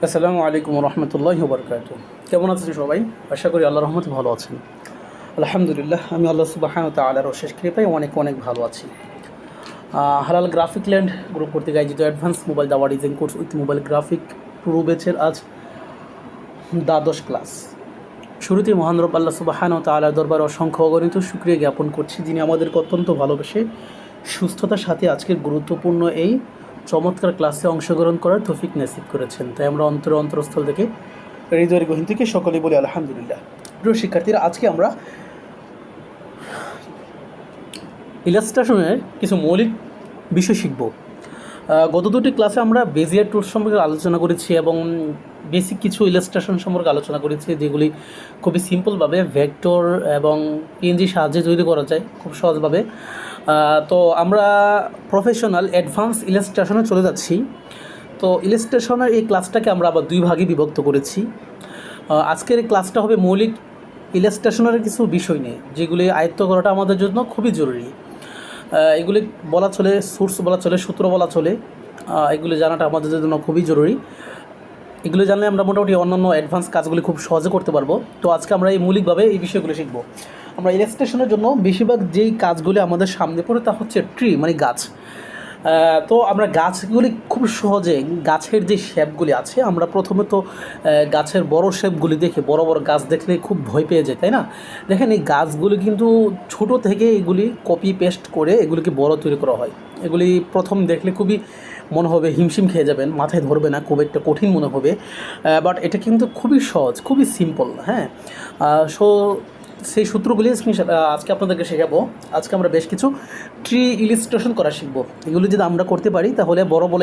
আসসালামু আলাইকুম রহমতুল্লাহি ওবরকাত। কেমন আছেন সবাই? আশা করি আল্লাহর রহমতে ভালো আছেন। আলহামদুলিল্লাহ, আমি আল্লাহ সুবহানাহু ওয়া তাআলার অশেষ কৃপায় অনেক অনেক ভালো আছি। হালাল গ্রাফিক ল্যান্ড গ্রুপ কর্তৃক আয়োজিত অ্যাডভান্স মোবাইল দাওয়া design course with mobile graphic pro ব্যাচের আজ দ্বাদশ ক্লাস। শুরুতে মহান রব আল্লাহ সুবহানাহু ওয়া তাআলার দরবারে অসংখ্য অগণিত শুকরিয়া জ্ঞাপন করছি, যিনি আমাদেরকে অত্যন্ত ভালোবেসে সুস্থতার সাথে আজকের গুরুত্বপূর্ণ এই চমৎকার ক্লাসে অংশগ্রহণ করার তৌফিক নসিব করেছেন। তাই আমরা অন্তরস্থল থেকে হৃদয়ের গহীন থেকে সকলেই বলি আলহামদুলিল্লাহ। প্রিয় শিক্ষার্থীরা, আজকে আমরা ইলাস্ট্রেশনের কিছু মৌলিক বিষয় শিখব। গত দুটি ক্লাসে আমরা বেজিয়ার টুলস সম্পর্কে আলোচনা করেছি এবং বেসিক কিছু ইলাস্ট্রেশন সম্পর্কে আলোচনা করেছি, যেগুলি খুবই সিম্পলভাবে ভেক্টর এবং পিএনজি সাহায্যে তৈরি করা যায় খুব সহজভাবে। তো আমরা প্রফেশনাল অ্যাডভান্স ইলাস্ট্রেশনে চলে যাচ্ছি। তো ইলাস্ট্রেশনের এই ক্লাসটাকে আমরা আবার দুই ভাগে বিভক্ত করেছি। আজকের এই ক্লাসটা হবে মৌলিক ইলাস্ট্রেশনের কিছু বিষয় নিয়ে, যেগুলি আয়ত্ত করাটা আমাদের জন্য খুবই জরুরি। এগুলি বলা চলে সোর্স বলা চলে, সূত্র বলা চলে, এগুলি জানাটা আমাদের জন্য খুবই জরুরি। এগুলো জানলে আমরা মোটামুটি অন্যান্য অ্যাডভান্স কাজগুলি খুব সহজে করতে পারবো। তো আজকে আমরা এই মৌলিকভাবে এই বিষয়গুলো শিখব। আমরা ইলাস্ট্রেশনের জন্য বেশিরভাগ যেই কাজগুলি আমাদের সামনে পড়ে তা হচ্ছে ট্রি, মানে গাছ। তো আমরা গাছগুলি খুব সহজে, গাছের যে শেপগুলি আছে, আমরা প্রথমে তো গাছের বড় শেপগুলি দেখে, বড় বড় গাছ দেখলে খুব ভয় পেয়ে যায়, তাই না? দেখেন, এই গাছগুলি কিন্তু ছোট থেকে এগুলি কপি পেস্ট করে এগুলিকে বড় তৈরি করা হয়। এগুলি প্রথম দেখলে খুবই মনে হবে হিমশিম খেয়ে যাবেন, মাথায় ধরবে না, খুব একটা কঠিন মনে হবে, বাট এটা কিন্তু খুবই সহজ, খুবই সিম্পল। হ্যাঁ, সেই সূত্রগুলি আজকে আপনাদেরকে শেখাবো। আজকে আমরা বেশ কিছু ট্রি ইলিস্ট্রেশন করা শিখবো। এগুলি যদি আমরা করতে পারি তাহলে বড় বড়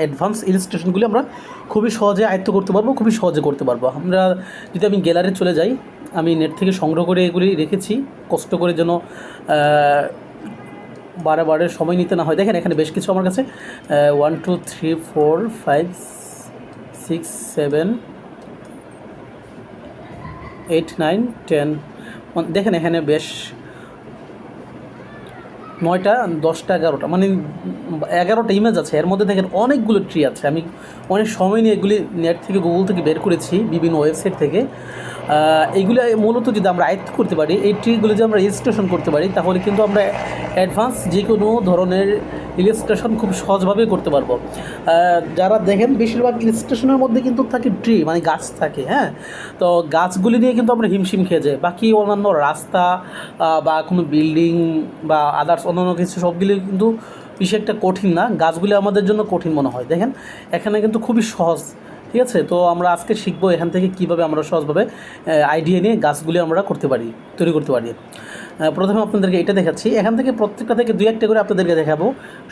অ্যাডভান্স ইলিস্ট্রেশনগুলি আমরা খুবই সহজে আয়ত্ত করতে পারবো, খুবই সহজে করতে পারবো। আমরা যদি আমি গ্যালারি চলে যাই, আমি নেট থেকে সংগ্রহ করে এগুলি রেখেছি, কষ্ট করে যেন বারে সময় নিতে না হয়। দেখেন, এখানে বেশ কিছু আমার কাছে 1 2 3 4 5 6 7 8 9 10, দেখেন এখানে বেশ 9টা 10টা 11টা, মানে 11টা ইমেজ আছে। এর মধ্যে দেখেন অনেকগুলো ট্রি আছে। আমি অনেক সময় নিয়ে এগুলি নেট থেকে, গুগল থেকে বের করেছি, বিভিন্ন ওয়েবসাইট থেকে। এইগুলো মূলত যদি আমরা আয়ত্ত করতে পারি, এই ট্রিগুলো যদি আমরা ইলাস্ট্রেশন করতে পারি, তাহলে কিন্তু আমরা অ্যাডভান্স যে কোনো ধরনের ইলাস্ট্রেশন খুব সহজভাবেই করতে পারবো। যারা দেখেন, বেশিরভাগ ইলাস্ট্রেশনের মধ্যে কিন্তু থাকে ট্রি, মানে গাছ থাকে। হ্যাঁ, তো গাছগুলি নিয়ে কিন্তু আমরা হিমশিম খেয়ে যাই। বাকি অন্যান্য রাস্তা বা কোনো বিল্ডিং বা আদার্স অন্যান্য কিছু সবগুলি কিন্তু বেশি একটা কঠিন না, গাছগুলি আমাদের জন্য কঠিন মনে হয়। দেখেন, এখানে কিন্তু খুবই সহজ। ঠিক আছে, তো আমরা আজকে শিখবো এখান থেকে কীভাবে আমরা সহজভাবে আইডিয়া নিয়ে গাছগুলি আমরা করতে পারি, তৈরি করতে পারি। প্রথমে আপনাদেরকে এটা দেখাচ্ছি। এখান থেকে প্রত্যেকটা থেকে দু একটা করে আপনাদেরকে দেখাবো।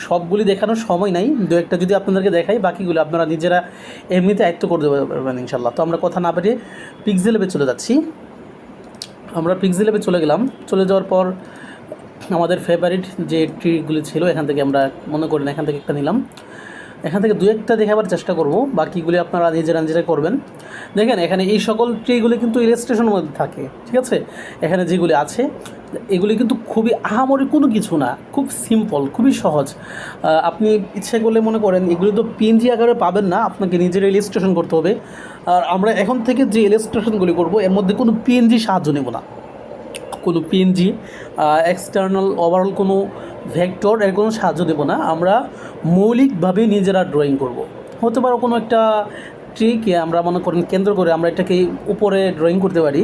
সবগুলি দেখানোর সময় নাই, দু একটা যদি আপনাদেরকে দেখাই, বাকিগুলো আপনারা নিজেরা এমনিতে আয়ত্ত করতে পারবেন ইনশাল্লাহ। তো আমরা কথা না বাড়িয়ে পিক্সেল ল্যাবে চলে যাচ্ছি। আমরা পিক্সেল ল্যাবে চলে গেলাম। চলে যাওয়ার পর আমাদের ফেভারিট যে ট্রিগুলি ছিল, এখান থেকে আমরা মনে করেন এখান থেকে একটা নিলাম। এখান থেকে দু একটা দেখাবার চেষ্টা করব, বাকিগুলি আপনারা নিজেরা করবেন। দেখেন, এখানে এই সকল ট্রিগুলি কিন্তু ইলাস্ট্রেশনের মধ্যে থাকে। ঠিক আছে, এখানে যেগুলি আছে এগুলি কিন্তু খুবই আহামরি কোনো কিছু না, খুব সিম্পল, খুবই সহজ। আপনি ইচ্ছে করলে মনে করেন এগুলি তো পিএনজি আকারে পাবেন না, আপনাকে নিজের ইলাস্ট্রেশন করতে হবে। আর আমরা এখন থেকে যে ইলাস্ট্রেশনগুলি করব, এর মধ্যে কোনো পিএনজি সাহায্য নেব না, কোনো পিএনজি এক্সটার্নাল ওভারঅল কোনো ভেক্টর এর কোনো সাহায্য দেবো না। আমরা মৌলিকভাবে নিজেরা ড্রয়িং করব। হতে পারে কোনো একটা ট্রিকে আমরা মনে করেন কেন্দ্র করে আমরা এটাকে উপরে ড্রয়িং করতে পারি।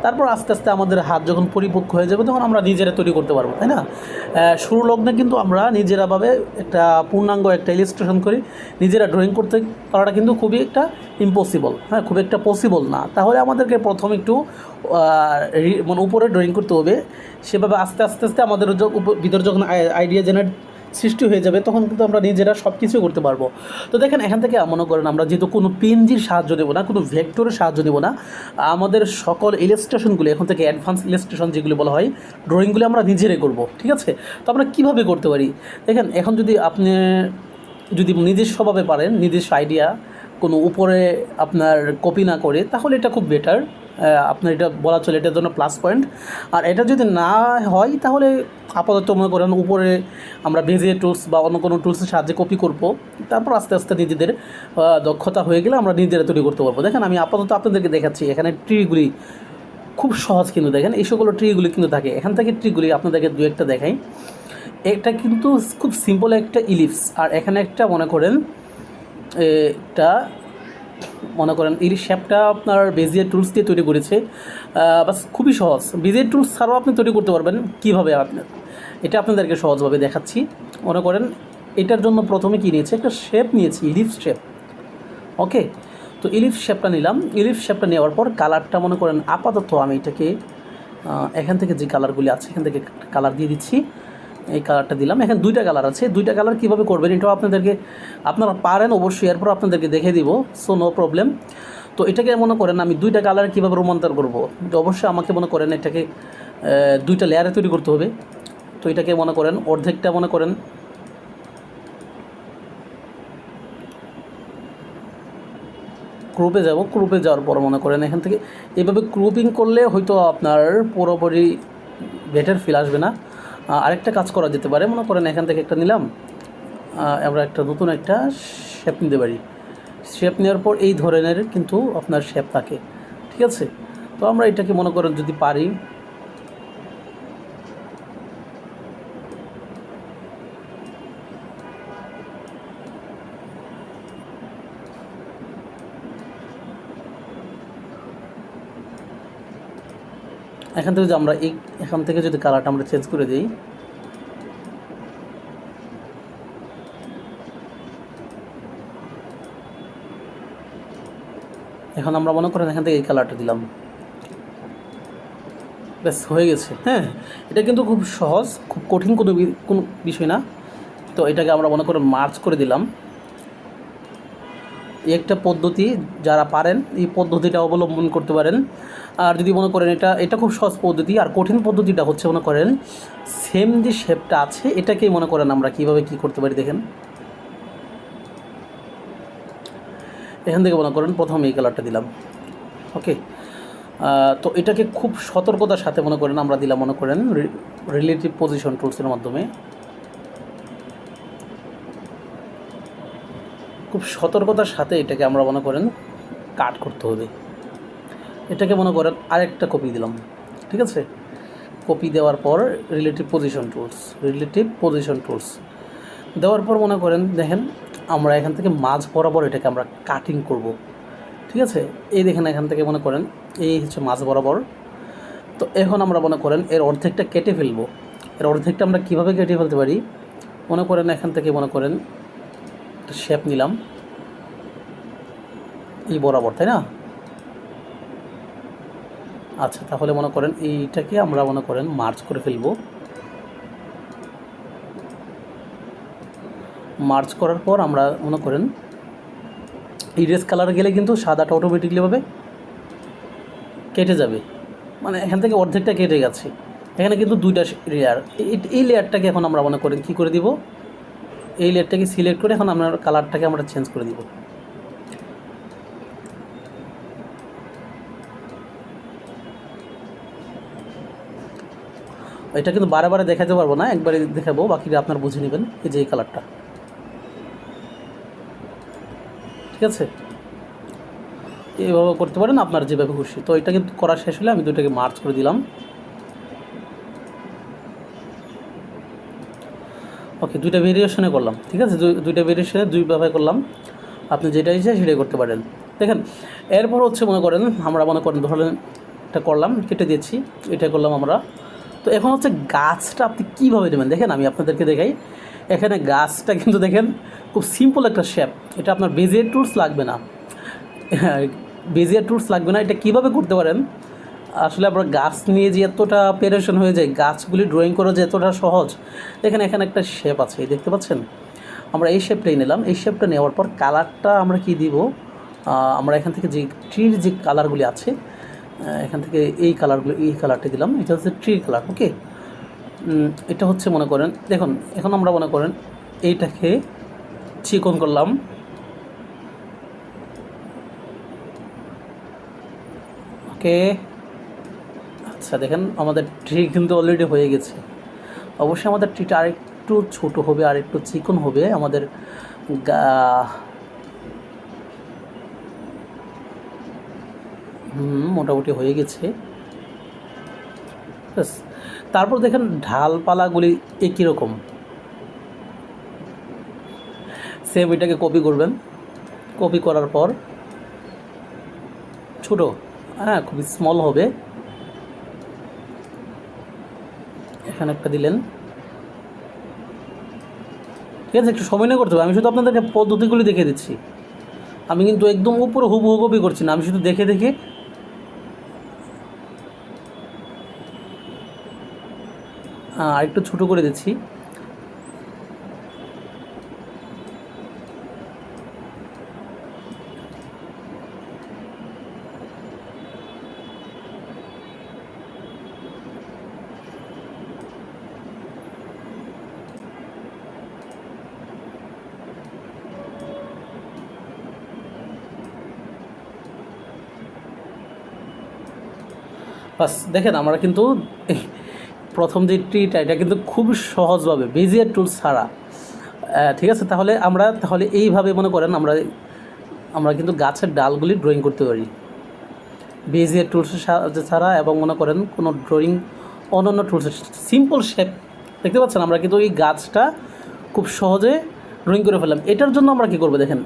তারপর আস্তে আস্তে আমাদের হাত যখন পরিপক্ক হয়ে যাবে, তখন আমরা নিজেরা তৈরি করতে পারবো, তাই না? শুরু লগ্নে কিন্তু আমরা নিজেরাভাবে একটা পূর্ণাঙ্গ একটা ইলাস্ট্রেশন করি, নিজেরা ড্রয়িং করতে পারাটা কিন্তু খুবই একটা ইম্পসিবল, হ্যাঁ, খুব একটা পসিবল না। তাহলে আমাদেরকে প্রথম একটু মানে উপরে ড্রয়িং করতে হবে। সেভাবে আস্তে আস্তে আমাদের ভিতরে যখন আইডিয়া জেনারেট সৃষ্টি হয়ে যাবে, তখন কিন্তু আমরা নিজেরা সব কিছু করতে পারবো। তো দেখেন, এখান থেকে মনে করেন আমরা যেহেতু কোনো পিএনজির সাহায্য নেব না, কোনো ভেক্টরের সাহায্য নেব না, আমাদের সকল ইলাস্ট্রেশনগুলি এখন থেকে অ্যাডভান্স ইলাস্ট্রেশন যেগুলো বলা হয়, ড্রয়িংগুলি আমরা নিজেরাই করব। ঠিক আছে, তো আমরা কীভাবে করতে পারি? দেখেন, এখন যদি আপনি নিজস্বভাবে পারেন, নিজস্ব আইডিয়া কোনো উপরে আপনার কপি না করে, তাহলে এটা খুব বেটার। আপনার এটা বলা চলে এটার জন্য প্লাস পয়েন্ট। আর এটা যদি না হয় তাহলে আপাতত মনে করেন উপরে আমরা বেজিয়ার টুলস বা অন্য কোনো টুলসের সাহায্যে কপি করব, তারপর আস্তে আস্তে নিজেদের দক্ষতা হয়ে গেলে আমরা নিজেরা তৈরি করতে পারবো। দেখেন আমি আপাতত আপনাদেরকে দেখাচ্ছি, এখানে ট্রিগুলি খুব সহজ কিন্তু দেখেন এই সকল ট্রিগুলি কিন্তু থাকে। এখান থেকে ট্রিগুলি আপনাদেরকে দু একটা দেখাই। এটা কিন্তু খুব সিম্পল একটা ইলিপস, আর এখানে একটা মনে করেন এটা মনে করেন এই শেপটা আপনার বেজিয়ার টুলস দিয়ে তৈরি করেছে। বাস খুবই সহজ, বেজিয়ার টুলস ছাড়াও আপনি তৈরি করতে পারবেন। কীভাবে আপনার এটা আপনাদেরকে সহজভাবে দেখাচ্ছি। মনে করেন এটার জন্য প্রথমে কী নিয়েছি, একটা শেপ নিয়েছি, ইলিপস শেপ। ওকে, তো ইলিপস শেপটা নিলাম। ইলিপস শেপটা নেওয়ার পর কালারটা মনে করেন আপাতত আমি এটাকে এখান থেকে যে কালারগুলি আছে এখান থেকে কালার দিয়ে দিচ্ছি। এই কালারটা দিলাম। এখানে দুইটা কালার আছে, দুইটা কালার কীভাবে করবেন এটাও আপনারা পারেন অবশ্যই, এরপর আপনাদেরকে দেখে দিব, সো নো প্রবলেম। তো এটাকে মনে করেন আমি দুইটা কালার কীভাবে রূপান্তর করব, তো অবশ্যই আমাকে মনে করেন এটাকে দুইটা লেয়ারে তৈরি করতে হবে। তো এটাকে মনে করেন অর্ধেকটা মনে করেন গ্রুপে যাব, গ্রুপে যাওয়ার পর মনে করেন এখান থেকে এভাবে গ্রুপিং করলে হয়তো আপনার পুরোপুরি বেটার ফিল আসবে না। আরেকটা কাজ করা যেতে পারে, মনে করেন এখান থেকে একটা নিলাম, আমরা একটা নতুন একটা শেপ নিতে পারি। শেপ নেওয়ার পর এই ধরনের কিন্তু আপনার শেপ থাকে, ঠিক আছে। তো আমরা এটাকে মনে করেন যদি পারি এখান থেকে যদি আমরা এখান থেকে যদি কালারটা আমরা চেঞ্জ করে দিই, এখন আমরা মনে করেন এখান থেকে এই কালারটা দিলাম, ব্যাস হয়ে গেছে। হ্যাঁ, এটা কিন্তু খুব সহজ, খুব কঠিন কোনো বিষয় না। তো এটাকে আমরা মনে করেন মার্চ করে দিলাম। এই একটা পদ্ধতি, যারা পারেন এই পদ্ধতিটা অবলম্বন করতে পারেন। আর যদি মনে করেন এটা খুব সহজ পদ্ধতি, আর কঠিন পদ্ধতিটা হচ্ছে মনে করেন সেম যে শেপটা আছে এটাকেই মনে করেন আমরা কীভাবে কী করতে পারি দেখেন। এখান থেকে মনে করেন প্রথম এই কালারটা দিলাম। ওকে, তো এটাকে খুব সতর্কতার সাথে মনে করেন আমরা দিলাম মনে করেন রিলেটিভ পজিশন টুলসের মাধ্যমে। খুব সতর্কতার সাথে এটাকে আমরা মনে করেন কাট করতে হবে। এটাকে মনে করেন আরেকটা কপি দিলাম, ঠিক আছে। কপি দেওয়ার পর রিলেটিভ পজিশন টুলস দেওয়ার পর মনে করেন দেখেন আমরা এখান থেকে মাঝ বরাবর এটাকে আমরা কাটিং করব, ঠিক আছে। এই দেখেন এখান থেকে মনে করেন এই হচ্ছে মাঝ বরাবর। তো এখন আমরা মনে করেন এর অর্ধেকটা কেটে ফেলবো। এর অর্ধেকটা আমরা কীভাবে কেটে ফেলতে পারি, মনে করেন এখান থেকে মনে করেন একটা শেপ নিলাম এই বরাবর, তাই না। আচ্ছা, তাহলে মনে করেন এইটাকে আমরা মনে করেন মার্চ করে ফেলবো। মার্চ করার পর আমরা মনে করেন ইরেজ কালার গেলে কিন্তু সাদাটা অটোমেটিকলিভাবে কেটে যাবে, মানে এখান থেকে অর্ধেকটা কেটে গেছে। এখানে কিন্তু দুইটা লেয়ার, এই লেয়ারটাকে এখন আমরা মনে করেন কী করে দিব, এই লেয়ারটাকে সিলেক্ট করে এখন আমরা কালারটাকে আমরা চেঞ্জ করে দিব। এটা কিন্তু বারে বারে দেখাতে পারবো না, একবারে দেখাবো, বাকিটা আপনার বুঝে নেবেন। এই যে এই কালারটা, ঠিক আছে, এইভাবে করতে পারেন আপনার যেভাবে খুশি। তো এটা কিন্তু করা শেষ হলে আমি দুইটাকে মার্চ করে দিলাম। ওকে, দুইটা ভেরিয়েশনে করলাম, ঠিক আছে, দুইটা ভেরিয়েশনে দুইভাবে করলাম। আপনি যেটা ইচ্ছে সেটাই করতে পারেন। দেখেন এরপর হচ্ছে মনে করেন আমরা মনে করেন ধরেন এটা করলাম, কেটে দিয়েছি, এটা করলাম আমরা। তো এখন হচ্ছে গাছটা আপনি কীভাবে দেবেন দেখেন, আমি আপনাদেরকে দেখাই। এখানে গাছটা কিন্তু দেখেন খুব সিম্পল একটা শেপ, এটা আপনার বেজিয়ার টুলস লাগবে না, এটা কীভাবে করতে পারেন। আসলে আমরা গাছ নিয়ে যে এতটা প্যারেশন হয়ে যায়, গাছগুলি ড্রয়িং করা যে এতটা সহজ। এখানে একটা শেপ আছে, দেখতে পাচ্ছেন। আমরা এই শেপটাই নিলাম। এই শেপটা নেওয়ার পর কালারটা আমরা কি দিব, আমরা এখান থেকে যে ট্রির যে কালারগুলি আছে এখান থেকে এই কালারটা দিলাম। এটা হচ্ছে ট্রির কালার। ওকে, এটা হচ্ছে মনে করেন দেখুন, এখন আমরা মনে করেন এইটাকে চিকন করলাম, ওকে। আচ্ছা দেখেন আমাদের ট্রি কিন্তু অলরেডি হয়ে গেছে। অবশ্যই আমাদের ট্রিটা আরেকটু ছোট হবে, আর একটু চিকন হবে। আমাদের মোটামুটি হয়ে গেছে। ব্যাস, তারপর দেখেন ঢালপালাগুলি একই রকম, সেম এটাকে কপি করবেন। কপি করার পর ছোটো, হ্যাঁ খুবই স্মল হবে। এখানে একটা দিলেন, ঠিক আছে। একটু সময় নিয়ে করতে হবে, আমি শুধু আপনাদেরকে পদ্ধতিগুলি দেখে দিচ্ছি। আমি কিন্তু একদম উপরে হুবহু কপি করছি না, আমি শুধু দেখে দেখে একটু ছোটো করে দিচ্ছি। বাস দেখেন আমরা কিন্তু প্রথম যে ট্রিটা এটা কিন্তু খুব সহজভাবে বেজিয়ার টুলস ছাড়া, ঠিক আছে। তাহলে এইভাবে মনে করেন আমরা কিন্তু গাছের ডালগুলি ড্রয়িং করতে পারি বেজিয়ার টুলসের সাহায্যে ছাড়া, এবং মনে করেন কোনো ড্রয়িং অন্যান্য টুলসের সিম্পল শেপ দেখতে পাচ্ছেন, আমরা কিন্তু এই গাছটা খুব সহজে ড্রয়িং করে ফেললাম। এটার জন্য আমরা কী করবো দেখেন,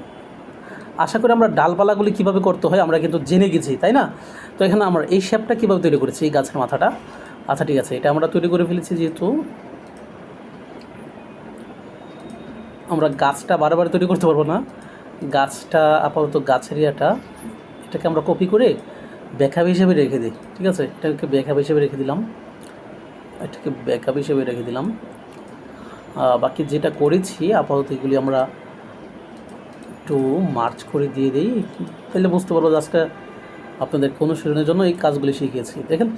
আশা করি আমরা ডালপালাগুলি কীভাবে করতে হয় আমরা কিন্তু জেনে গেছি, তাই না? তো এখানে আমরা এই শেপটা কীভাবে তৈরি করেছি, এই গাছের মাথাটা। আচ্ছা ঠিক আছে, এটা আমরা তৈরি করে ফেলেছি। যেহেতু আমরা গাছটা বারবার তৈরি করতে পারবো না, গাছটা আপাতত গাছের এটাকে আমরা কপি করে ব্যাকআপ হিসেবে রেখে দিই, ঠিক আছে। এটাকে ব্যাকআপ হিসেবে রেখে দিলাম, বাকি যেটা করেছি আপাতত এগুলি আমরা একটু মার্চ করে দিয়ে দিই, তাহলে বুঝতে পারবো যে আজকে আপনাদেরকে অনুশীলনের জন্য এই কাজগুলি শিখিয়েছি। দেখেন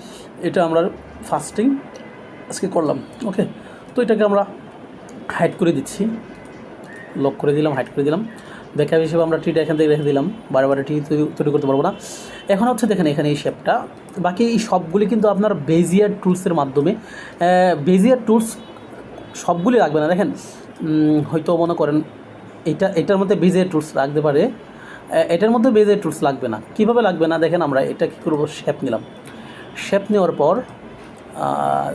এটা আমরা ফাস্টিং আজকে করলাম, ওকে। তো এটাকে আমরা হাইড করে দিচ্ছি, লক করে দিলাম, হাইড করে দিলাম। ব্যাকআপ হিসেবে আমরা ট্রিটা এখান থেকে রেখে দিলাম, বারে ট্রি তৈরি করতে পারবো না। এখন হচ্ছে দেখেন এখানে এই শেপটা, বাকি এই সবগুলি কিন্তু আপনার বেজিয়ার টুলসের মাধ্যমে, বেজিয়ার টুলস সবগুলি রাখবে না। দেখেন হয়তো মনে করেন এটার মধ্যে বেজিয়ার টুলস রাখতে পারে, এটার মধ্যে বেজিয়ার টুলস লাগবে না। কীভাবে লাগবে না দেখেন, আমরা এটা কী করবো, শেপ নিলাম। শেপ নেওয়ার পর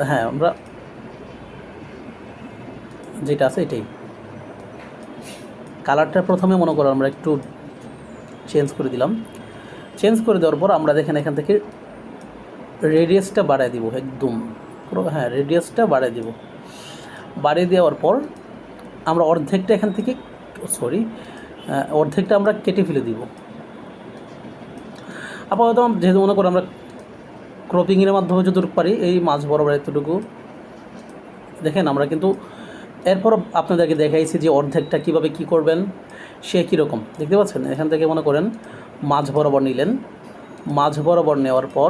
হ্যাঁ আমরা যেটা আছে এটাই কালারটা প্রথমে মনে করো আমরা একটু চেঞ্জ করে দিলাম। চেঞ্জ করে দেওয়ার পর আমরা দেখেন এখান থেকে রেডিয়াসটা বাড়ায় দিব একদম পুরো, হ্যাঁ রেডিয়াসটা বাড়ায় দিব। বাড়িয়ে দেওয়ার পর আমরা অর্ধেকটা আমরা কেটে ফেলে দিব। আপাতত যেহেতু মনে করো আমরা ক্রপিংয়ের মাধ্যমে যতটুকু পারি এই মাছ বরাবর এতটুকু দেখেন, আমরা কিন্তু এরপর আপনাদেরকে দেখাইছি যে অর্ধেকটা কীভাবে কী করবেন, সে কীরকম দেখতে পাচ্ছেন। এখান থেকে মনে করেন মাছ বরাবর নিলেন, মাছ বরাবর নেওয়ার পর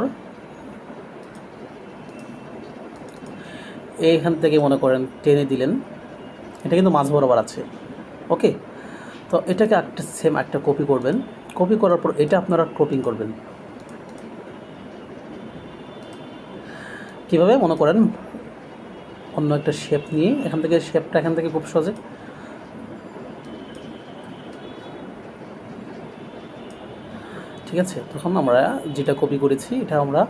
এইখান থেকে মনে করেন টেনে দিলেন, এটা কিন্তু মাছ বরাবর আছে, ওকে। তো এটাকে একটা কপি করবেন, কপি করার পর এটা আপনারা ক্রপিং করবেন। কীভাবে মনে করেন অন্য একটা শেপ নিয়ে শেপটা এখান থেকে খুব সহজে, ঠিক আছে। তখন আমরা যেটা কপি করেছি এটা আমরা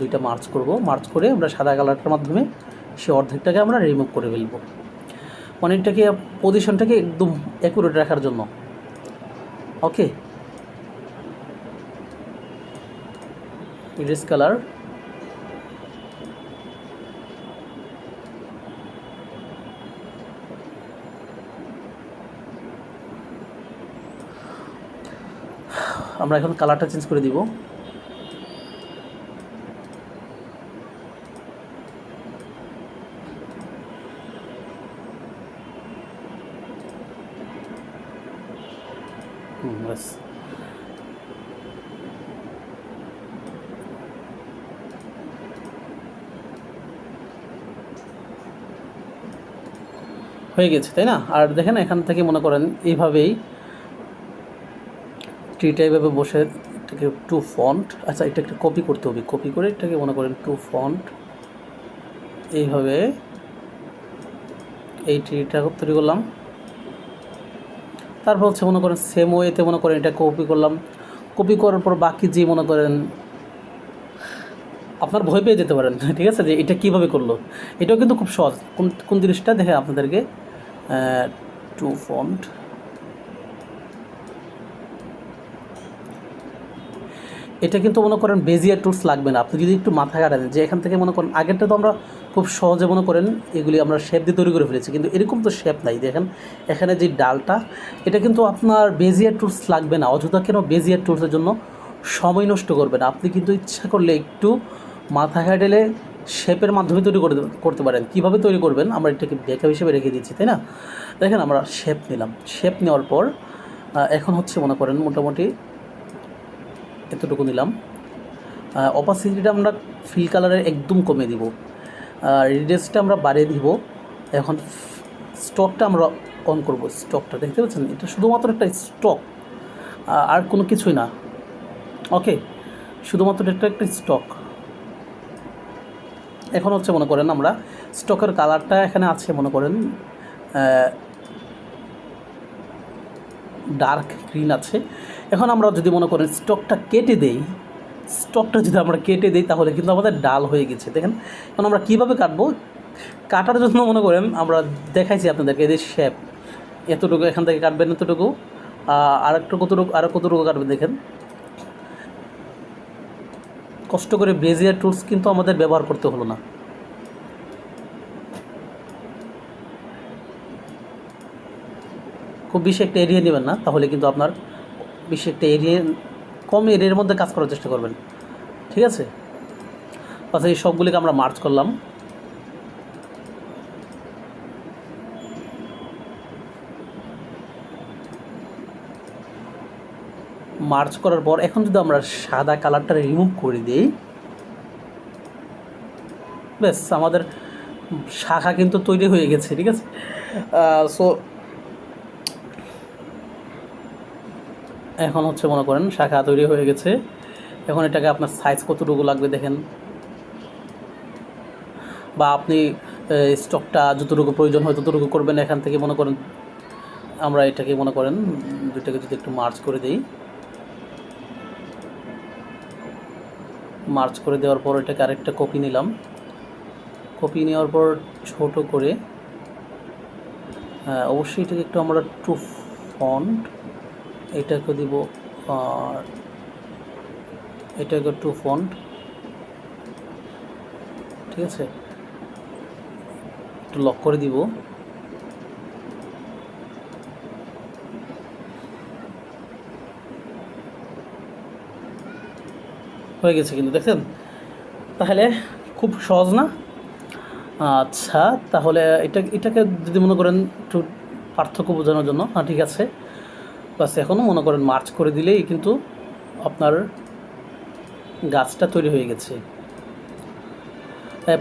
দুইটা মার্চ করব, মার্চ করে আমরা সাদা কালারটার মাধ্যমে সে অর্ধেকটাকে আমরা রিমুভ করে ফেলব, মানে এটাকে পজিশনটাকে একদম অ্যাকুরেট রাখার জন্য, ওকে। ইরেজ কালার, আমরা এখন কালারটা চেঞ্জ করে দিব। ব্যাস হয়ে গেছে, তাই না? আর দেখেন এখান থেকে মনে করেন এইভাবেই ট্রিটা এইভাবে বসে এটাকে টু ফন্ট, আচ্ছা এটা একটা কপি করতে হবে, কপি করে এটাকে মনে করেন টু ফন্ট, এইভাবে এই ট্রিটা তৈরি করলাম। তারপর হচ্ছে মনে করেন সেম ওয়েতে মনে করেন এটা কপি করলাম, কপি করার পর বাকি যে মনে করেন আপনার ভয় পেয়ে যেতে পারেন, ঠিক আছে, যে এটা কীভাবে করলো। এটাও কিন্তু খুব সহজ। কোন কোন জিনিসটা দেখে আপনাদেরকে, টু ফন্ট, এটা কিন্তু মনে করেন বেজিয়ার টুলস লাগবে না। আপনি যদি একটু মাথা কাটান যে এখান থেকে মনে করেন আগেরটা তো আমরা খুব সহজে মনে করেন এগুলি আমরা শেপ দিয়ে তৈরি করে ফেলেছি, কিন্তু এরকম তো শেপ নাই। দেখেন এখানে যে ডালটা, এটা কিন্তু আপনার বেজিয়ার টুলস লাগবে না। অযথা কেন বেজিয়ার টুলসের জন্য সময় নষ্ট করবেন। আপনি কিন্তু ইচ্ছা করলে একটু মাথা খাটালে শেপের মাধ্যমে তৈরি করতে পারেন। কীভাবে তৈরি করবেন আমরা এটাকে ব্যাখ্যা হিসেবে রেখে দিচ্ছি, তাই না। দেখেন আমরা শেপ নিলাম, শেপ নেওয়ার পর এখন হচ্ছে মনে করেন মোটামুটি এতটুকু নিলাম। অপাসিটিটা আমরা ফিল কালারের একদম কমে দিব, রেডিয়াসটা আমরা বাড়িয়ে দিব। এখন স্টকটা আমরা অন করব। স্টকটা দেখতে পাচ্ছেন, এটা শুধুমাত্র একটা স্টক, আর কোনো কিছুই না। ওকে, শুধুমাত্র এটা একটা স্টক। এখন হচ্ছে মনে করেন আমরা স্টকের কালারটা এখানে আছে মনে করেন ডার্ক গ্রিন আছে। এখন আমরা যদি মনে করেন স্টকটা কেটে দেই, স্টকটা যদি আমরা কেটে দিই তাহলে কিন্তু আমাদের ডাল হয়ে গেছে। দেখেন এখন আমরা কীভাবে কাটবো, কাটার জন্য মনে করেন আমরা দেখাইছি আপনাদেরকে এই যে শেপ, এতটুকু এখান থেকে কাটবেন, এতটুকু আর একটু কতটুকু, আরও কতটুকু কাটবেন। দেখেন কষ্ট করে বেজিয়ার টুলস কিন্তু আমাদের ব্যবহার করতে হলো না। খুব বেশি একটা এরিয়া নেবেন না, তাহলে কিন্তু আপনার বেশি একটা এরিয়া, কম এরিয়ার মধ্যে কাজ করার চেষ্টা করবেন, ঠিক আছে। আচ্ছা এই সবগুলিকে আমরা মার্চ করলাম। মার্চ করার পর এখন যদি আমরা সাদা কালারটা রিমুভ করে দিই, ব্যাস আমাদের শাখা কিন্তু তৈরি হয়ে গেছে, ঠিক আছে। সো এখন হচ্ছে মনে করেন শাখা তৈরি হয়ে গেছে। এখন এটাকে আপনার সাইজ কতটুকু লাগবে দেখেন, বা আপনি স্টকটা যতটুকু প্রয়োজন হয় ততটুকু করবেন। এখান থেকে মনে করেন আমরা এটাকে মনে করেন দুইটাকে যদি একটু মার্চ করে দিই, মার্চ করে দেওয়ার পর এটাকে আরেকটা কপি নিলাম, কপি নেওয়ার পর ছোট করে অবশ্যই এটাকে একটু আমরা টু ফন্ট, এটাকে দিব, আর এটাকে টু ফন্ট, ঠিক আছে, একটু লক করে দিব। হয়ে গেছে কিন্তু দেখছেন, তাহলে খুব সহজ না। আচ্ছা তাহলে এটাকে যদি মনে করেন একটু পার্থক্য বোঝানোর জন্য, হ্যাঁ ঠিক আছে, বাস এখনও মনে করেন মার্চ করে দিলেই কিন্তু আপনার গাছটা তৈরি হয়ে গেছে।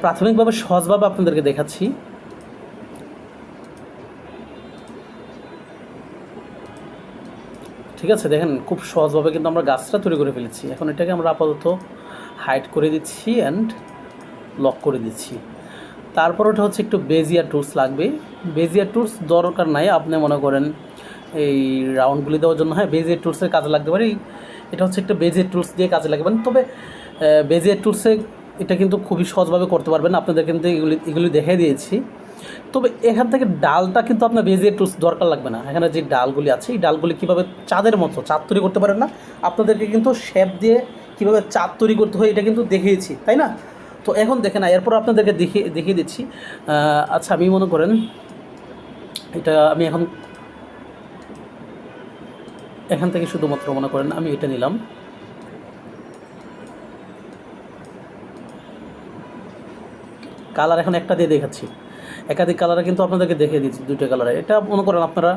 প্রাথমিকভাবে সহজভাবে আপনাদেরকে দেখাচ্ছি। ঠিক আছে, দেখেন খুব সহজভাবে কিন্তু আমরা গাছটা তৈরি করে ফেলেছি। এখন এটাকে আমরা আপাতত হাইড করে দিচ্ছি অ্যান্ড লক করে দিচ্ছি। তারপর ওটা হচ্ছে একটু বেজিয়ার টুলস লাগবে। বেজিয়ার টুলস দরকার নাই, আপনি মনে করেন এই রাউন্ডগুলি দেওয়ার জন্য হ্যাঁ বেজিয়ার টুলসের কাজে লাগতে পারে। এটা হচ্ছে একটা বেজিয়ার টুলস দিয়ে কাজে লাগবে, তবে বেজিয়ার টুলসে এটা কিন্তু খুবই সহজভাবে করতে পারবেন। আপনাদের কিন্তু এগুলি দেখিয়ে দিয়েছি। তবে এখান থেকে ডালটা কিন্তু আপনার বেজিয়ার টুলস দরকার লাগবে না। এখানে যে ডালগুলি আছে এই ডালগুলি কীভাবে চাঁদের মতো চাঁদ তৈরি করতে পারেন না, আপনাদেরকে কিন্তু শেপ দিয়ে কীভাবে চাঁদ তৈরি করতে হয় এটা কিন্তু দেখিয়েছি, তাই না। তো এখন দেখে না, এরপর আপনাদেরকে দেখিয়ে দিচ্ছি। আচ্ছা আমি মনে করেন এটা আমি এখান থেকে শুধুমাত্র মনে করেন আমি এটা নিলাম, কালার এখন একটা দিয়ে দেখাচ্ছি। একাধিক কালারে কিন্তু আপনাদেরকে দেখিয়ে দিচ্ছি দুইটা কালারে। এটা মনে করেন আপনারা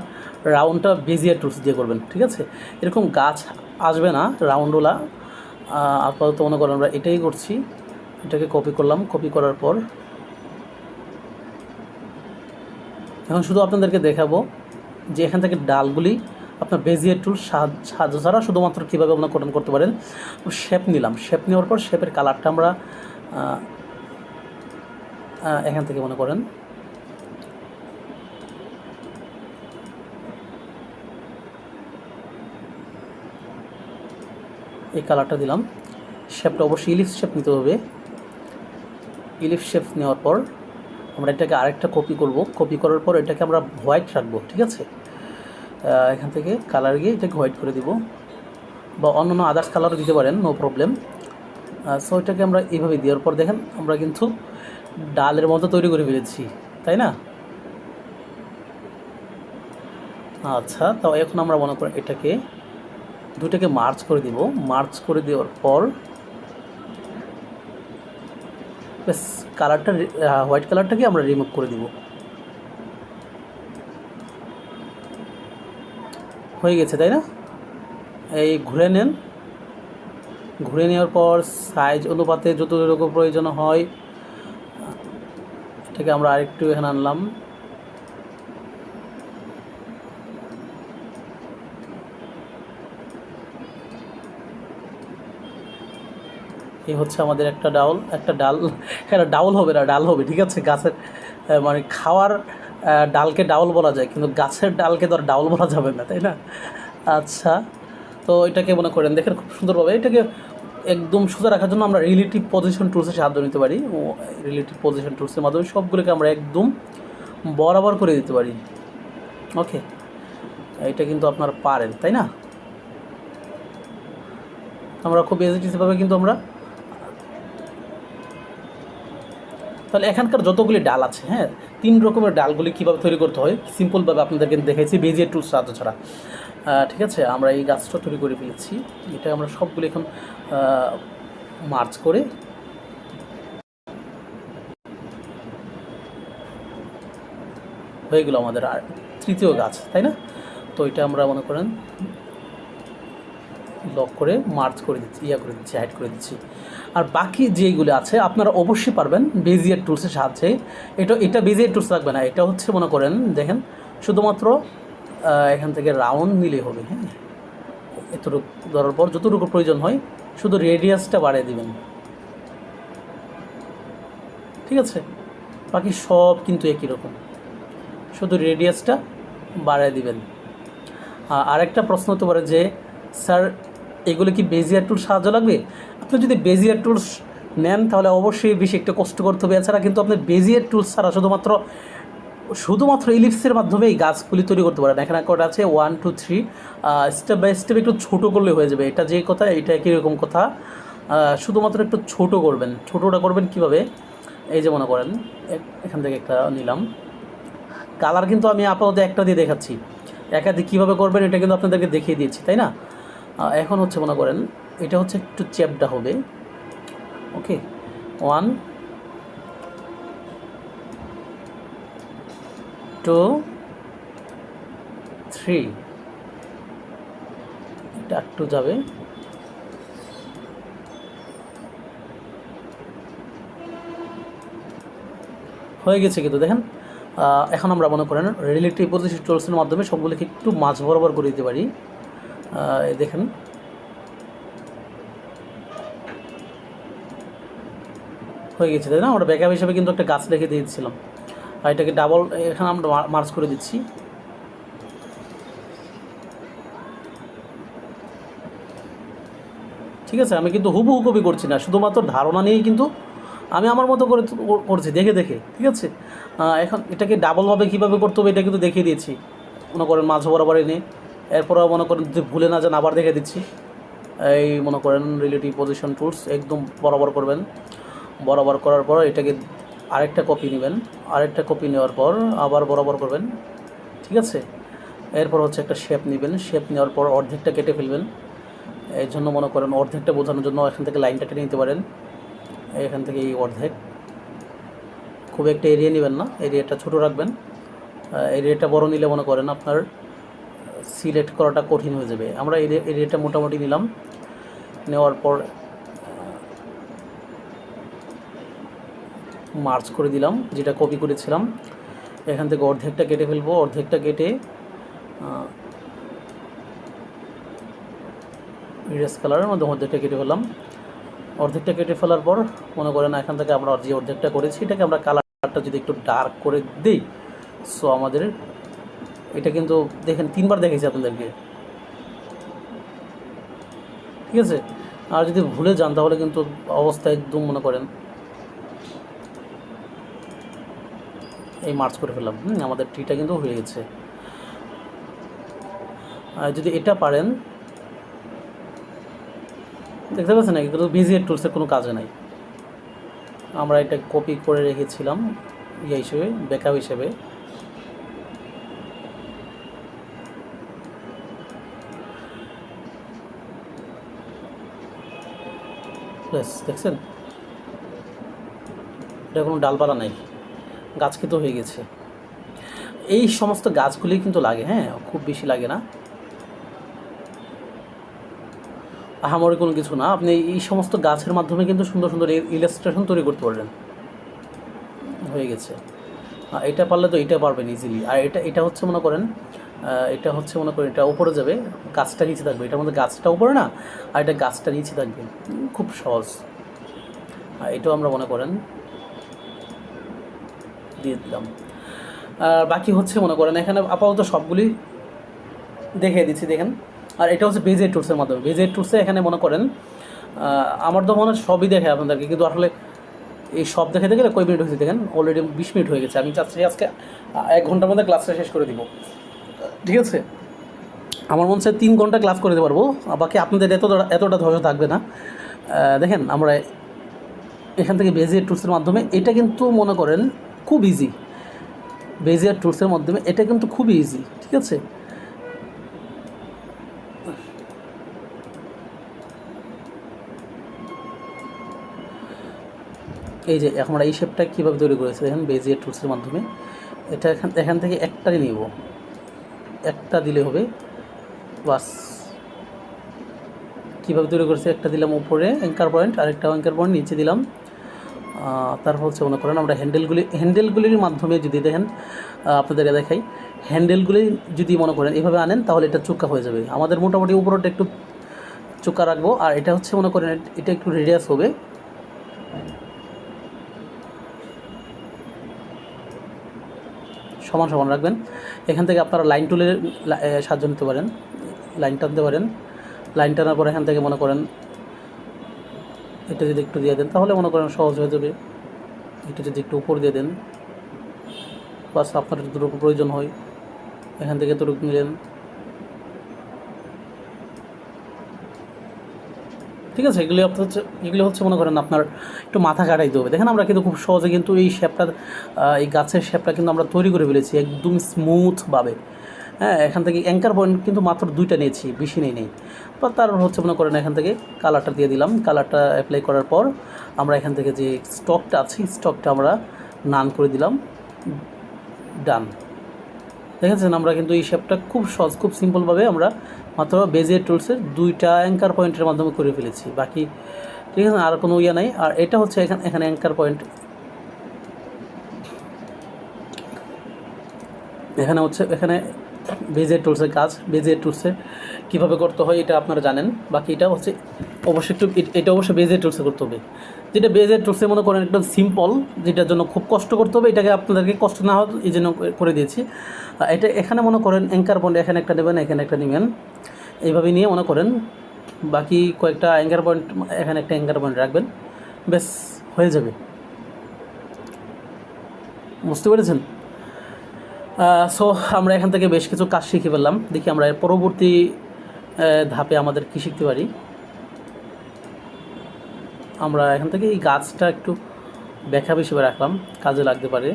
রাউন্ডটা বেজিয়ার টুলস দিয়ে করবেন, ঠিক আছে। এরকম গাছ আসবে না রাউন্ডওয়ালা। আপাতত মনে করেন আমরা এটাই করছি। এটাকে কপি করলাম, কপি করার পর এখন শুধু আপনাদেরকে দেখাবো যে এখান থেকে ডালগুলি আপনার বেজিয়ার টুল সাহায্য ছাড়া শুধুমাত্র কীভাবে আপনার কোডন করতে পারেন। শেপ নিলাম, শেপ নেওয়ার পর শেপের কালারটা আমরা এখান থেকে মনে করেন এই কালারটা দিলাম। শেপটা অবশ্যই ইলিপস শেপ নিতে হবে। ইলিপস শেপ নেওয়ার পর আমরা এটাকে আরেকটা কপি করব। কপি করার পর এটাকে আমরা হোয়াইট রাখবো, ঠিক আছে। এখান থেকে কালার গিয়ে এটাকে হোয়াইট করে দিব, বা অন্যান্য আদার্স কালারও দিতে পারেন, নো প্রবলেম। সো এটাকে আমরা এইভাবে দেওয়ার পর দেখেন আমরা কিন্তু ডালের মতো তৈরি করে ফেলেছি, তাই না? আচ্ছা, তো এখন আমরা মনে করি এটাকে দুটাকে মার্চ করে দিব। মার্চ করে দেওয়ার পর বেশ কালারটা হোয়াইট কালারটাকে আমরা রিমুভ করে দিব। হয়ে গেছে, তাই না? এই ঘুরে নেন, ঘুরে নেওয়ার পর সাইজ অনুপাতে যতটুকু প্রয়োজন হয় এটাকে আমরা আরেকটু এখানে আনলাম। এই হচ্ছে আমাদের একটা ডাউল, একটা ডাল, এটা ডাউল হবে না, ডাল হবে, ঠিক আছে। গাছের মানে খাওয়ার ডালকে ডাউল বলা যায়, কিন্তু গাছের ডালকে তো আর ডাউল বলা যাবে না, তাই না? আচ্ছা, তো এটাকে মনে করেন দেখেন খুব সুন্দরভাবে এটাকে একদম সোজা রাখার জন্য আমরা রিলেটিভ পজিশন টুলসের সাহায্য নিতে পারি। ও রিলেটিভ পজিশন টুলসের মাধ্যমে সবগুলোকে আমরা একদম বরাবর করে দিতে পারি। ওকে, এটা কিন্তু আপনারা পারেন, তাই না? আমরা খুব ইজিভাবে কিন্তু আমরা, তাহলে এখানকার যতগুলি ডাল আছে, হ্যাঁ, 3 রকমের ডালগুলি কীভাবে তৈরি করতে হয় সিম্পলভাবে আপনাদেরকে দেখাইছি বেজিয়ার টুলস সাহায্য ছাড়া। ঠিক আছে, আমরা এই গাছটা তৈরি করে ফেলেছি। এটা আমরা সবগুলো এখন মার্চ করে হয়ে গেল আমাদের আর তৃতীয় গাছ, তাই না? তো এটা আমরা মনে করেন লক করে মার্চ করে দিচ্ছি, করে দিচ্ছি, হাইড করে দিচ্ছি। আর বাকি যেইগুলো আছে আপনারা অবশ্যই পারবেন বেজিয়ার টুলসের সাহায্যে। এটা বেজিয়ার টুলস লাগবে না, এটা হচ্ছে মনে করেন দেখেন শুধুমাত্র এখান থেকে রাউন্ড নিলেই হবে। হ্যাঁ, এতটুকু ধরার পর যতটুকু প্রয়োজন হয় শুধু রেডিয়াসটা বাড়িয়ে দিবেন, ঠিক আছে। বাকি সব কিন্তু একই রকম, শুধু রেডিয়াসটা বাড়িয়ে দিবেন। আরেকটা প্রশ্ন হতে পারে যে স্যার এগুলো কি বেজিয়ার টুলস সাহায্য লাগবে? আপনি যদি বেজিয়ার টুলস নেন তাহলে অবশ্যই বেশি একটা কষ্ট করতে হবে। এছাড়া কিন্তু আপনি বেজিয়ার টুলস ছাড়া শুধুমাত্র ইলিপসের মাধ্যমে এই গাছগুলি তৈরি করতে পারেন। এখানে কটা আছে 1 2 3, স্টেপ বাই স্টেপ একটু ছোটো করলে হয়ে যাবে। এটা যে কথা, এটা কীরকম কথা, শুধুমাত্র একটু ছোট করবেন। ছোটোটা করবেন কিভাবে? এই যে মনে করেন এখান থেকে একটা নিলাম, কালার কিন্তু আমি আপাতত একটা দিয়ে দেখাচ্ছি, একাধিক কীভাবে করবেন এটা কিন্তু আপনাদেরকে দেখিয়ে দিয়েছি, তাই না? এখন হচ্ছে মনে করেন এটা হচ্ছে একটু চ্যাপটা হবে। ওকে, 1 2 3, এটা একটু যাবে। হয়ে গেছে কিন্তু দেখেন। এখন আমরা মনে করেন রিলেটিভ পজিশন টুলসের মাধ্যমে সবগুলোকে একটু মাঝ বরাবর করে দিতে পারি। দেখেন হয়ে গেছে, তাই না? আমরা ব্যাকআপ হিসাবে কিন্তু একটা গাছ রেখে দিয়েছিলাম, আর এটাকে ডাবল এখানে আমরা মার্চ করে দিচ্ছি। ঠিক আছে, আমি কিন্তু হুবহু কপি করছি না, শুধুমাত্র ধারণা নিয়েই কিন্তু আমি আমার মতো করে করছি, দেখে দেখে, ঠিক আছে। এখন এটাকে ডাবলভাবে কীভাবে করতে হবে এটা কিন্তু দেখিয়ে দিয়েছি। মনে করেন মাঝ বরাবর এনে এরপরও মনে করেন যদি ভুলে না যান আবার দেখে দিচ্ছি। এই মনে করেন রিলেটিভ পজিশন টুলস একদম বরাবর করবেন। বরাবর করার পর এটাকে আরেকটা কপি নেবেন, আরেকটা কপি নেওয়ার পর আবার বরাবর করবেন, ঠিক আছে। এরপর হচ্ছে একটা শেপ নেবেন, শেপ নেওয়ার পর অর্ধেকটা কেটে ফেলবেন। এই জন্য মনে করেন অর্ধেকটা বোঝানোর জন্য এখান থেকে লাইনটা টেনে নিতে পারেন। এখান থেকে এই অর্ধেক, খুব একটা এরিয়া নেবেন না, এরিয়াটা ছোটো রাখবেন। এরিয়াটা বড় নিলে মনে করেন আপনার সিলেক্ট করাটা কঠিন হয়ে যাবে। আমরা এরিয়াটা মোটামুটি নিলাম, নেওয়ার পর মার্চ করে দিলাম যেটা কপি করেছিলাম। এখান থেকে অর্ধেকটা কেটে ফেলবো, অর্ধেকটা কেটে ইরেজ কালারের মধ্যে অর্ধেকটা কেটে ফেললাম। অর্ধেকটা কেটে ফেলার পর মনে করেন এখান থেকে আমরা যে অর্ধেকটা করেছি এটাকে আমরা কালারটা যদি একটু ডার্ক করে দিই, সো আমাদের এটা কিন্তু দেখেন 3বার দেখেছি আপনাদেরকে, ঠিক আছে। আর যদি ভুলে যান তাহলে কিন্তু অবস্থা একদম মনে করেন এই মার্চ করে ফেললাম। আমাদের ট্রিটা কিন্তু হয়ে গেছে। আর যদি এটা পারেন, দেখতে পাচ্ছেন না, কিন্তু বেজিয়ার টুলসের কোনো কাজে নাই। আমরা এটা কপি করে রেখেছিলাম ইয়ে হিসেবে, ব্যাকআপ হিসেবে। ব্যাস দেখছেন, এটা কোনো ডালপালা নাই, গাছ কিন্তু হয়ে গেছে। এই সমস্ত গাছগুলি কিন্তু লাগে, হ্যাঁ, খুব বেশি লাগে না, আহামরি কোনো কিছু না। আপনি এই সমস্ত গাছের মাধ্যমে কিন্তু সুন্দর সুন্দর ইলাস্ট্রেশন তৈরি করতে পারবেন। হয়ে গেছে। এটা পারলে তো এটা পারবেন ইজিলি। আর এটা হচ্ছে মনে করেন এটা হচ্ছে মনে করেন এটা উপরে যাবে, গাছটা নিচে থাকবে, এটার মধ্যে গাছটা উপরে না, আর এটা গাছটা নিচে থাকবে, খুব সহজ। আর এটাও আমরা মনে করেন দিয়ে দিলাম। আর বাকি হচ্ছে মনে করেন এখানে আপাতত সবগুলি দেখিয়ে দিচ্ছি, দেখেন। আর এটা হচ্ছে বেজিয়ার টুলসের মাধ্যমে। বেজিয়ার টুলসে এখানে মনে করেন আমার তো মনে হয় সবই দেখে আপনাদেরকে, কিন্তু আসলে এই সব দেখাতে গেলে কয় মিনিট হয়েছে দেখেন, অলরেডি 20 মিনিট হয়ে গেছে। আমি চাচ্ছি আজকে 1 ঘন্টার মধ্যে ক্লাসটা শেষ করে দিব, ঠিক আছে। আমার মনে হচ্ছে 3 ঘন্টা ক্লাস করে দিতে পারবো, বাকি আপনাদের এতটা ধৈর্য থাকবে না। দেখেন আমরা এখান থেকে বেজিয়ার টুলসের মাধ্যমে এটা কিন্তু মনে করেন খুব ইজি। বেজিয়ার টুলসের মাধ্যমে এটা কিন্তু খুবই ইজি, ঠিক আছে। এই যে আমরা এই শেপটা কীভাবে তৈরি করেছি দেখেন, বেজিয়ার টুলসের মাধ্যমে। এটা এখান থেকে একটাই নিব, একটা দিলে হবে, বাস। কীভাবে তৈরি করেছি, একটা দিলাম উপরে অ্যাঙ্কার পয়েন্ট, আরেকটা অ্যাঙ্কার পয়েন্ট নিচে দিলাম। তারপর হচ্ছে মনে করেন আমরা হ্যান্ডেলগুলির মাধ্যমে যদি দেখেন, আপনাদেরকে দেখাই, হ্যান্ডেলগুলি যদি মনে করেন এভাবে আনেন তাহলে এটা চোক্কা হয়ে যাবে। আমাদের মোটামুটি উপরটা একটু চোক্কা রাখবো, আর এটা হচ্ছে মনে করেন এটা একটু রেডিয়াস হবে, সমান সমান রাখবেন। এখান থেকে আপনারা লাইন টুলের সাহায্য নিতে পারেন, লাইন টানতে পারেন। লাইন টানার পর এখান থেকে মনে করেন এটা যদি একটু দিয়ে দেন তাহলে মনে করেন সহজ হয়ে যাবে। এটা যদি একটু উপর দিয়ে দেন, বাস আপনার যতটুকু প্রয়োজন হয় এখান থেকে এতটুকু নিলেন, ঠিক আছে। এগুলি হচ্ছে মনে করেন আপনার একটু মাথা কাটাইতে হবে। দেখেন আমরা কিন্তু খুব সহজে কিন্তু এই শেপটা, এই গাছের শেপটা কিন্তু আমরা তৈরি করে ফেলেছি একদম স্মুথভাবে। হ্যাঁ, এখান থেকে অ্যাঙ্কার পয়েন্ট কিন্তু মাত্র 2টা নিয়েছি, বেশি নেই। তো তারপর হচ্ছে মনে করেন এখান থেকে কালারটা দিয়ে দিলাম। কালারটা অ্যাপ্লাই করার পর আমরা এখান থেকে যে স্টকটা আছে, স্টকটা আমরা নান করে দিলাম, ডান। দেখেছেন আমরা কিন্তু এই শেপটা খুব সহজ, খুব সিম্পলভাবে আমরা মাত্র বেজিয়ার টুলসের 2টা অ্যাঙ্কার পয়েন্টের মাধ্যমে করে ফেলেছি। বাকি ঠিক আছে, আর কোনো ইয়ে নাই। আর এটা হচ্ছে এখানে অ্যাঙ্কার পয়েন্ট, এখানে বেজিয়ার টুলসের কাজ। বেজিয়ার টুলসে কীভাবে করতে হয় এটা আপনারা জানেন। বাকি এটা হচ্ছে অবশ্যই এটা অবশ্যই বেজিয়ার টুলসে করতে হবে। যেটা বেজিয়ার টুলসে মনে করেন একদম সিম্পল, যেটার জন্য খুব কষ্ট করতে হবে, এটাকে আপনাদেরকে কষ্ট না হয় এই জন্য করে দিয়েছি। এটা এখানে মনে করেন অ্যাঙ্কার পয়েন্ট এখানে একটা নেবেন, এখানে একটা নেবেন, এইভাবে নিয়ে মনে করেন বাকি কয়েকটা অ্যাঙ্কার পয়েন্ট এখানে একটা অ্যাঙ্কার পয়েন্ট রাখবেন, বেশ হয়ে যাবে। বুঝতে পেরেছেন? সো আমরা এখান থেকে বেশ কিছু কাজ শিখে ফেললাম। দেখি আমরা এর পরবর্তী ধাপে আমাদের কী শিখতে পারি। আমরা এখান থেকে এই গাছটা একটু ব্যাকআপ হিসেবে রাখলাম, কাজে লাগতে পারে।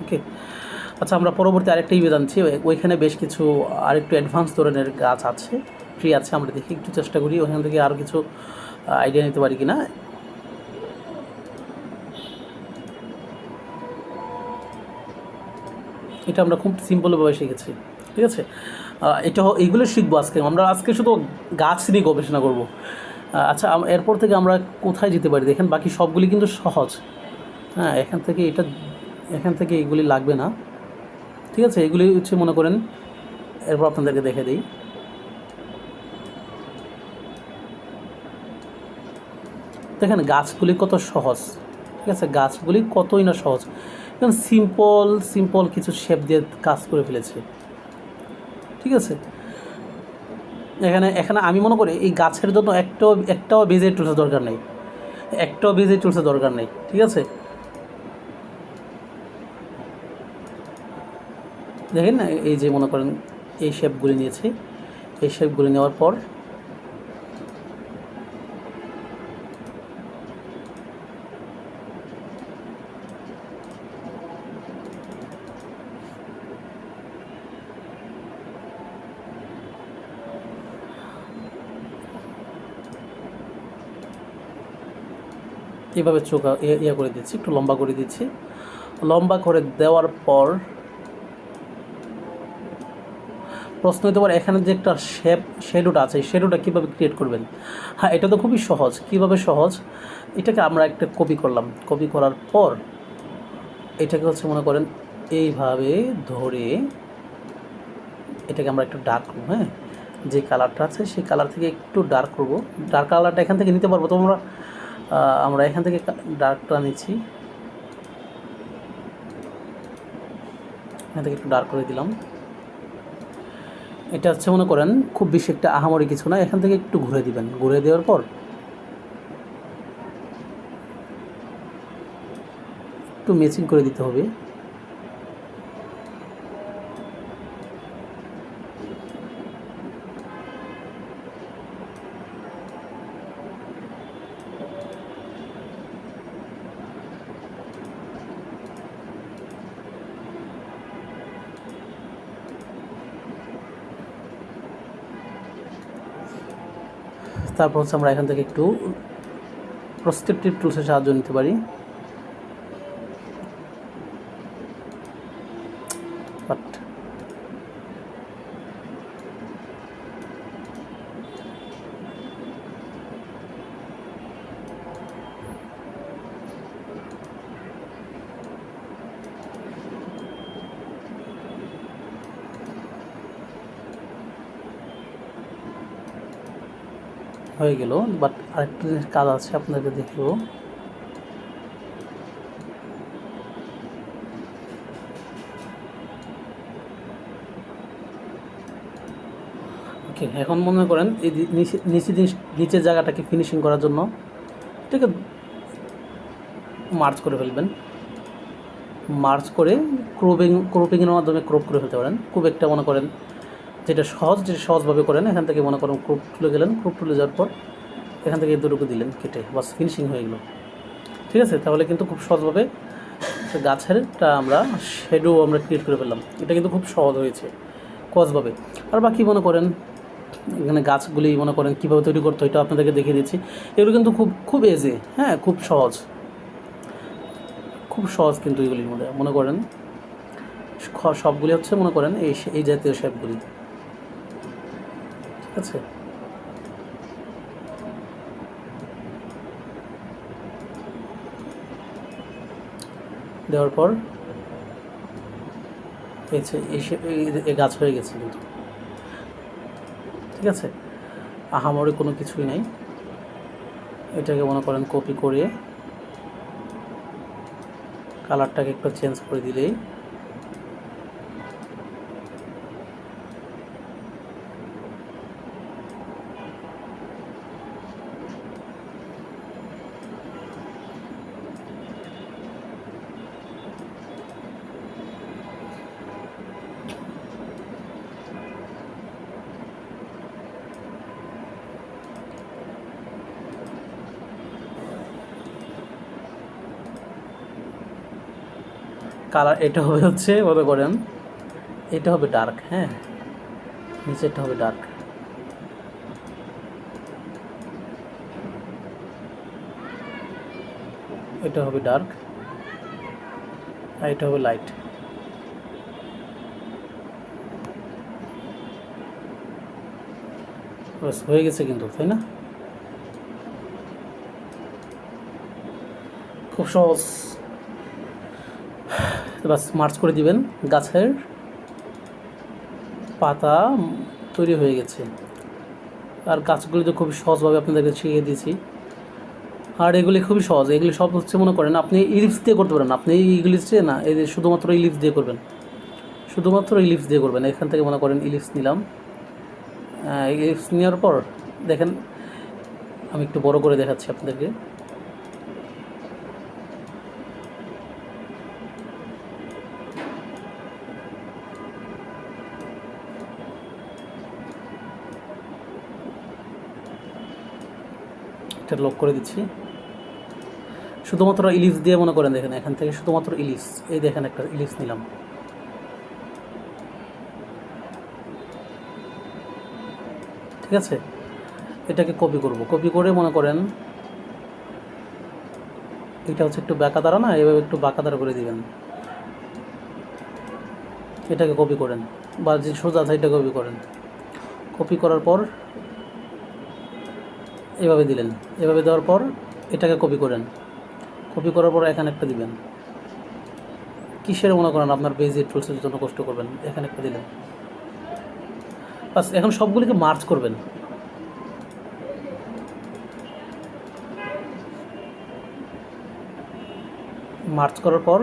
ওকে, আচ্ছা, আমরা পরবর্তী আরেকটা ইভেন্ট আনছি, ওইখানে বেশ কিছু আরেকটু অ্যাডভান্স ধরনের গাছ আছে, ট্রি আছে। আমরা দেখি একটু চেষ্টা করি ওখান থেকে আরও কিছু আইডিয়া নিতে পারি কি না। এটা আমরা খুব সিম্পলভাবে শিখেছি, ঠিক আছে। এইগুলো শিখবো আজকে। আমরা আজকে শুধু গাছ নিয়ে গবেষণা করব। আচ্ছা, এরপর থেকে আমরা কোথায় যেতে পারি দেখেন, বাকি সবগুলি কিন্তু সহজ। হ্যাঁ, এখান থেকে এগুলি লাগবে না, ঠিক আছে। এগুলি হচ্ছে মনে করেন, এরপর আপনাদেরকে দেখে দিই। দেখেন গাছগুলি কত সহজ, ঠিক আছে, গাছগুলি কতই না সহজ, এখন সিম্পল সিম্পল কিছু শেপ দিয়ে কাজ করে ফেলেছে, ঠিক আছে। এখানে এখানে আমি মনে করি এই গাছের জন্য একটাও বেজে টুলসের দরকার নেই, একটাও বেজে টুলসের দরকার নেই, ঠিক আছে। দেখেন এই যে মনে করেন এই শেপগুলি নিয়েছি, এই শেপগুলি নেওয়ার পর এভাবে চোখা ইয়ে করে দিচ্ছি, একটু লম্বা করে দিচ্ছি। লম্বা করে দেওয়ার পর প্রশ্ন হতে পারে এখানে যে একটা শেডোটা আছে, এই শেডোটা কীভাবে ক্রিয়েট করবেন। হ্যাঁ, এটা তো খুবই সহজ। কীভাবে সহজ, এটাকে আমরা একটা কপি করলাম, কপি করার পর এটাকে হচ্ছে মনে করেন এইভাবে ধরে এটাকে আমরা একটু ডার্ক করবো। হ্যাঁ, যে কালারটা আছে সেই কালার থেকে একটু ডার্ক করবো। ডার্ক কালারটা এখান থেকে নিতে পারবো, তো আমরা এখান থেকে ডার্কটা নিচ্ছি, এখান থেকে একটু ডার্ক করে দিলাম। এটা হচ্ছে মনে করেন খুব বেশি একটা আহামরি কিছু না, এখান থেকে একটু ঘুরে দিবেন, ঘুরে দেওয়ার পর একটু ম্যাচিং করে দিতে হবে। তারপর হচ্ছে আমরা এখান থেকে একটু প্রসপেক্টিভ টুলসের সাহায্য নিতে পারি। বাট হয়ে গেল। বাট আরেকটা জিনিস কাজ আছে, আপনাদেরকে দেখাবো। ওকে, এখন মনে করেন এই নিচের জায়গাটাকে ফিনিশিং করার জন্য এটাকে মার্চ করে ফেলবেন। মার্চ করে ক্রপিংয়ের মাধ্যমে ক্রপ করে ফেলতে পারেন। খুব একটা মনে করেন যেটা সহজভাবে করেন, এখান থেকে মনে করেন ক্রপ তুলে গেলেন, ক্রপ তুলে যাওয়ার পর এখান থেকে দুটুকু দিলেন কেটে, বাস ফিনিশিং হয়ে গেল, ঠিক আছে। তাহলে কিন্তু খুব সহজভাবে গাছেরটা আমরা শেডো আমরা ক্রিয়েট করে ফেললাম। এটা কিন্তু খুব সহজ হয়েছে সহজভাবে। আর বাকি মনে করেন এখানে গাছগুলি মনে করেন কীভাবে তৈরি করতে হয় এটা আপনাদেরকে দেখিয়ে দিচ্ছি। এগুলো কিন্তু খুব এজে, হ্যাঁ, খুব সহজ কিন্তু এগুলির মধ্যে মনে করেন সবগুলি হচ্ছে মনে করেন এই জাতীয় শেপগুলি, ঠিক আছে। দেওয়ার পর এই গাছ হয়ে গেছে কিন্তু, ঠিক আছে। আহামরি কোনো কিছুই নাই। এটাকে মনে করেন কপি করে কালারটাকে একটু চেঞ্জ করে দিলেই কালার এটা হবে হচ্ছে মনে করেন এটা হবে ডার্ক, হ্যাঁ, নিচেরটা হবে ডার্ক, এটা হবে ডার্ক, আর এটা হবে লাইট। বাস হয়ে গেছে কিন্তু, তাই না? খুব সহজ। বাস মার্চ করে দিবেন, গাছের পাতা তৈরি হয়ে গেছে। আর গাছগুলি তো খুব সহজভাবে আপনাদেরকে শিখিয়ে দিয়েছি। আর এগুলি খুবই সহজ, এগুলি সব হচ্ছে মনে করেন আপনি ইলিপস দিয়ে করতে পারেন, আপনি ইলিপস দিয়ে না, এই যে শুধুমাত্র ইলিপস দিয়ে করবেন, শুধুমাত্র ইলিপস দিয়ে করবেন। এখান থেকে মনে করেন ইলিপস নিলাম, ইলিপস নেওয়ার পর দেখেন আমি একটু বড় করে দেখাচ্ছি আপনাদেরকে। এটা লক করে দিচ্ছি। শুধুমাত্র ইলিপস দিয়ে মনে করেন, দেখেন এখান থেকে শুধুমাত্র ইলিপস, এই দেখেন একটা ইলিপস নিলাম, ঠিক আছে। এটাকে কপি করব, কপি করে মনে করেন এটা হচ্ছে একটু বাঁকা দাঁড়া না, এভাবে একটু বাঁকা দাঁড়া করে দিবেন, এটাকে কপি করেন, বা যে সোজা সাইডটা কপি করেন। কপি করার পর এভাবে দিলেন, এভাবে দেওয়ার পর এটাকে কপি করেন, কপি করার পর এখানে একটা দিবেন। কিসের মনে করেন আপনার বেজিক টুলসের জন্য কষ্ট করবেন, এখানে একটা দিলেন। বাস এখন সবগুলিকে মার্চ করবেন। মার্চ করার পর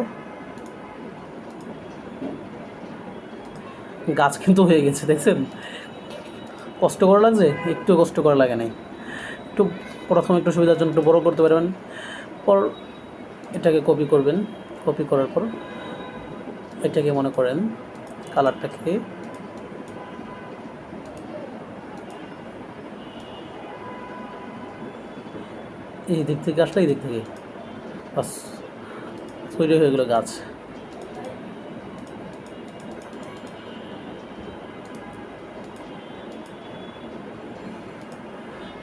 গাছ কিন্তু হয়ে গেছে, দেখছেন। কষ্ট করা লাগছে, একটু কষ্ট করা লাগে নাই। একটু প্রথমে একটু সুবিধার জন্য একটু বড় করতে পারবেন, পর এটাকে কপি করবেন। কপি করার পর এটাকে মনে করেন কালারটাকে এই দিক থেকে আসলে এই দিক থেকে, বাস তৈরি হয়ে গেলো গাছ।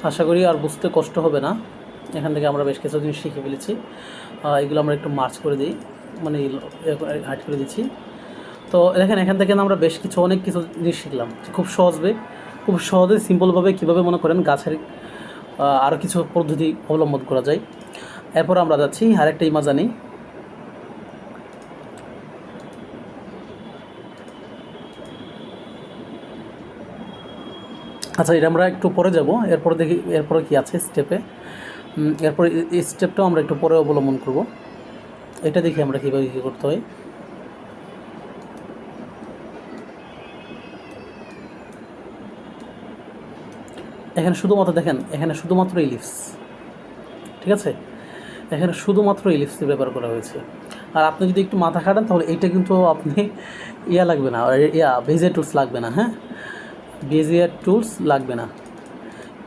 আশা করি আর বুঝতে কষ্ট হবে না। এখান থেকে আমরা বেশ কিছু জিনিস শিখে ফেলেছি। এগুলো আমরা একটু মার্চ করে দিই, মানে হাইড করে দিচ্ছি। তো দেখেন এখান থেকে আমরা বেশ কিছু অনেক কিছু জিনিস শিখলাম, খুব সহজে সিম্পলভাবে কীভাবে মনে করেন গাছের আরও কিছু পদ্ধতি অবলম্বন করা যায়। এরপর আমরা যাচ্ছি আরেকটা ইমেজ আনি। আচ্ছা, এটা আমরা একটু পরে যাব, এরপরে দেখি এরপরে কী আছে স্টেপে। এরপরে এই স্টেপটাও আমরা একটু পরে অবলম্বন করব। এটা দেখি আমরা কীভাবে কী করতে হয়। এখানে শুধুমাত্র দেখেন, এখানে শুধুমাত্র ইলিপস, ঠিক আছে। এখানে শুধুমাত্র ইলিপসের ব্যবহার করা হয়েছে। আর আপনি যদি একটু মাথা খাটান তাহলে এইটা কিন্তু আপনি লাগবে না, বেজিয়ার টুলস লাগবে না। হ্যাঁ, বেজিয়ার টুলস লাগবে না।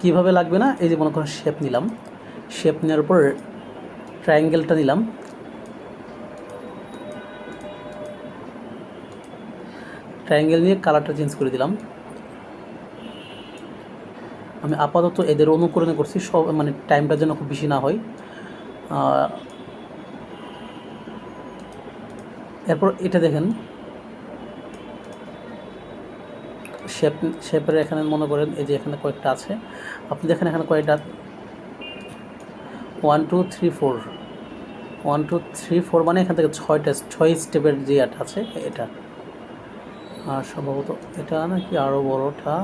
কীভাবে লাগবে না, এই যে মনে করেন শেপ নিলাম, শেপ নেওয়ার পর ট্রায়াঙ্গেলটা নিলাম, ট্রায়াঙ্গেল নিয়ে কালারটা চেঞ্জ করে দিলাম। আমি আপাতত এদের অনুকরণে করছি, সব মানে টাইমটা যেন খুব বেশি না হয়। এরপর এটা দেখেন শেপের এখানে মনে করেন এই যে এখানে কয়েকটা আছে, আপনি দেখেন এখানে কয়েকটা 1 2 3 4 1 2 3 4 মানে এখান থেকে 6 স্টেপের যে আট আছে এটা। আর সম্ভবত এটা নাকি আরও বড়টা।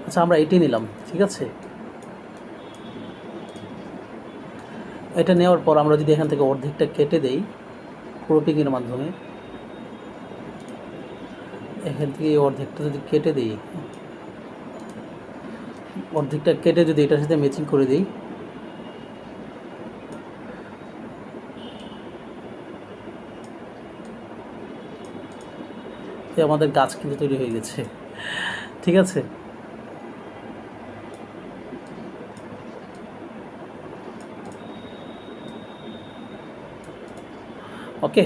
আচ্ছা, আমরা এটি নিলাম, ঠিক আছে। এটা নেওয়ার পর আমরা যদি এখান থেকে অর্ধেকটা কেটে দেই ক্রপিংয়ের মাধ্যমে, এখান থেকে এই অর্ধেকটা যদি কেটে দিই, অর্ধেকটা কেটে যদি এটার সাথে ম্যাচিং করে দিই, আমাদের গাছ কিন্তু তৈরি হয়ে গেছে, ঠিক আছে। ওকে,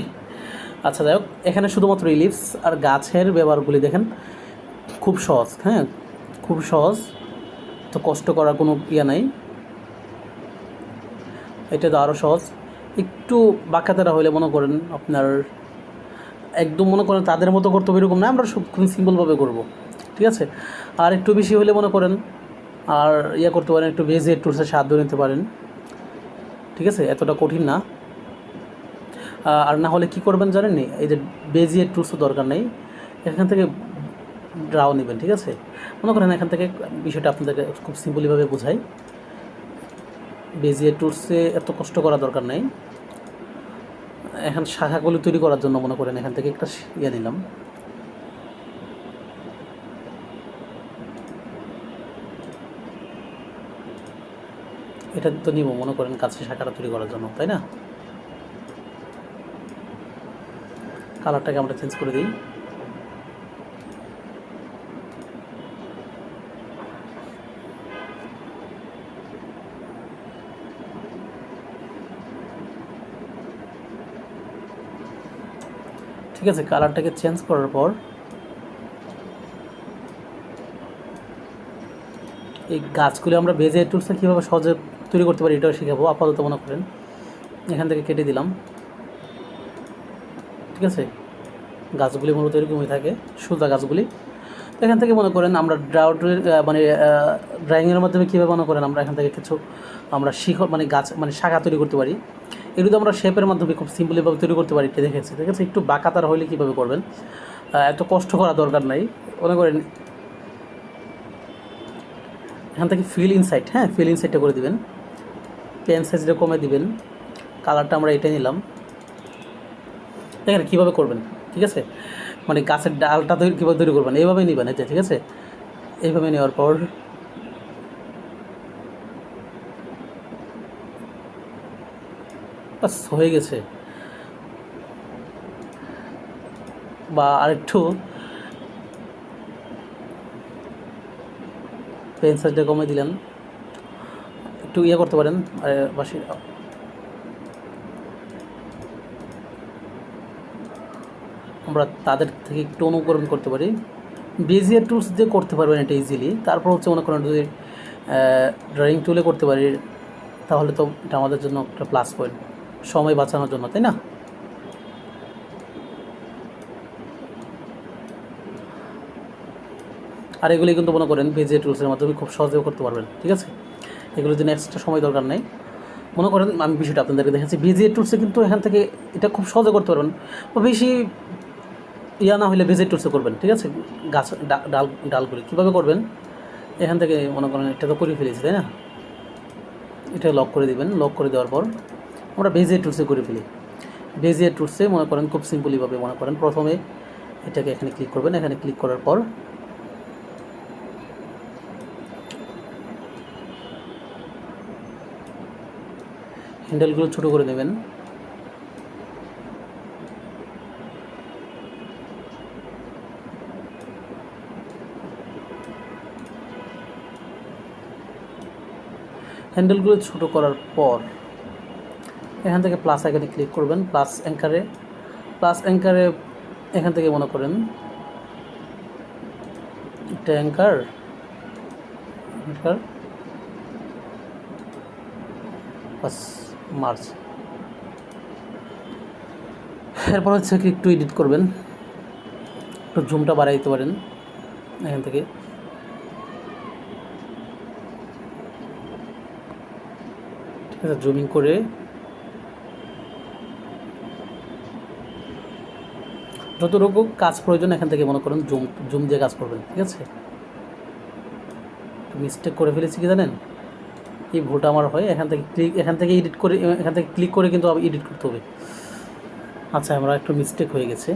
আচ্ছা যাই হোক, এখানে শুধুমাত্র ইলিপস আর গাছের ব্যবহারগুলি দেখেন খুব সহজ। হ্যাঁ, খুব সহজ, তো কষ্ট করার কোনো নাই। এটা তো আরও সহজ। একটু বাঁকাতেরা হলে মনে করেন আপনার একদম মনে করেন তাদের মতো করতে হবে এরকম না, আমরা সব খুব সিম্পলভাবে করব, ঠিক আছে। আর একটু বেশি হলে মনে করেন আর করতে পারেন, একটু বেজিয়ার টুলসের সাহায্য নিতে পারেন, ঠিক আছে। এতটা কঠিন না। আর না হলে কী করবেন জানেন নি, এই যে বেজিয়ার টুলসও দরকার নেই, এখান থেকে ড্রাও নেবেন, ঠিক আছে। মনে করেন এখান থেকে বিষয়টা আপনাদেরকে খুব সিম্পলিভাবে বোঝাই। বেজিয়ার টুলসে এত কষ্ট করা দরকার নেই। এখন শাখাগুলি তৈরি করার জন্য মনে করেন এখান থেকে একটা ইয়ে নিলাম, এটা তো নিব মনে করেন কাছে শাখাটা তৈরি করার জন্য, তাই না? কালারটাকে আমরা চেঞ্জ করে দিই। ঠিক আছে, কালারটাকে চেঞ্জ করার পর এই গাছগুলি আমরা বেজিয়ার টুলসে কীভাবে সহজে তৈরি করতে পারি এটাও শেখাবো। আপাতত মনে করেন এখান থেকে কেটে দিলাম। ঠিক আছে, গাছগুলি মূলত এরকমই থাকে, সোজা গাছগুলি। এখান থেকে মনে করেন আমরা মানে ড্রয়িংয়ের মাধ্যমে কীভাবে মনে করেন আমরা এখান থেকে কিছু আমরা শিখর মানে গাছ মানে শাখা তৈরি করতে পারি। এগুলো আমরা শেপের মাধ্যমে খুব সিম্পলিভাবে তৈরি করতে পারি, এটা দেখেছি। ঠিক আছে, একটু বাঁকাতার হলে কীভাবে করবেন, এত কষ্ট করা দরকার নাই। মনে করেন এখান থেকে ফিল ইনসাইড, হ্যাঁ ফিল ইনসাইডটা করে দিবেন, পেন সাইজটা কমে দিবেন, কালারটা আমরা এটাই নিলাম। দেখেন কীভাবে করবেন। ঠিক আছে, মানে গাছের ডালটা তৈরি কীভাবে তৈরি করবেন এইভাবেই নেবেন এতে। ঠিক আছে, এইভাবে নেওয়ার পর বাস হয়ে গেছে। বা আরেকটু পেন সাইজটা কমে দিলেন, একটু ইয়ে করতে পারেন বাসি। আমরা তাদের থেকে একটু অনুকরণ করতে পারি। বেজিয়ার টুলস দিয়ে করতে পারবেন এটা ইজিলি। তারপর হচ্ছে মনে করেন যদি ড্রয়িং টুলে করতে পারি তাহলে তো এটা আমাদের জন্য একটা প্লাস পয়েন্ট, সময় বাঁচানোর জন্য, তাই না? আর এগুলি কিন্তু মনে করেন বেজিয়ার টুলসের মাধ্যমে খুব সহজেও করতে পারবেন। ঠিক আছে, এগুলোর জন্য এক্সট্রা সময় দরকার নেই। মনে করেন আমি বিষয়টা আপনাদেরকে দেখাচ্ছি, বেজিয়ার টুলসে কিন্তু এখান থেকে এটা খুব সহজে করতে পারবেন। বেশি ইয়া না হলে বেজিয়ার টুলসে করবেন। ঠিক আছে, গাছ ডালগুলি কীভাবে করবেন এখান থেকে মনে করেন এটা তো করে ফেলেছি, তাই না? এটা লক করে দিবেন। লক করে দেওয়ার পর আমরা বেজিয়ার টুলসে করে ফেলি। বেজিয়ার টুলসে মনে করেন খুব সিম্পলিভাবে মনে করেন প্রথমে এটাকে এখানে ক্লিক করবেন। এখানে ক্লিক করার পর হ্যান্ডেলগুলো ছোটো করে নেবেন। হ্যান্ডেলগুলো ছোটো করার পর এখান থেকে প্লাস আইকনে ক্লিক করবেন। প্লাস অ্যাঙ্কারে এখান থেকে মনে করেন একটা অ্যাঙ্কার বাস মার্চ। এরপর হচ্ছে কি একটু এডিট করবেন, একটু জুমটা বাড়াই দিতে পারেন এখান থেকে। ঠিক আছে, জুমিং করে যতটুকু কাজ প্রয়োজন এখান থেকে মনে করেন জুম দিয়ে কাজ করবেন। ঠিক আছে, মিস্টেক করে ফেলেছি কি জানেন, এই ভুলটা আমার হয়। এখান থেকে এডিট করে এখান থেকে ক্লিক করে কিন্তু আবার এডিট করতে হবে। আচ্ছা, আমরা একটু মিস্টেক হয়ে গেছে।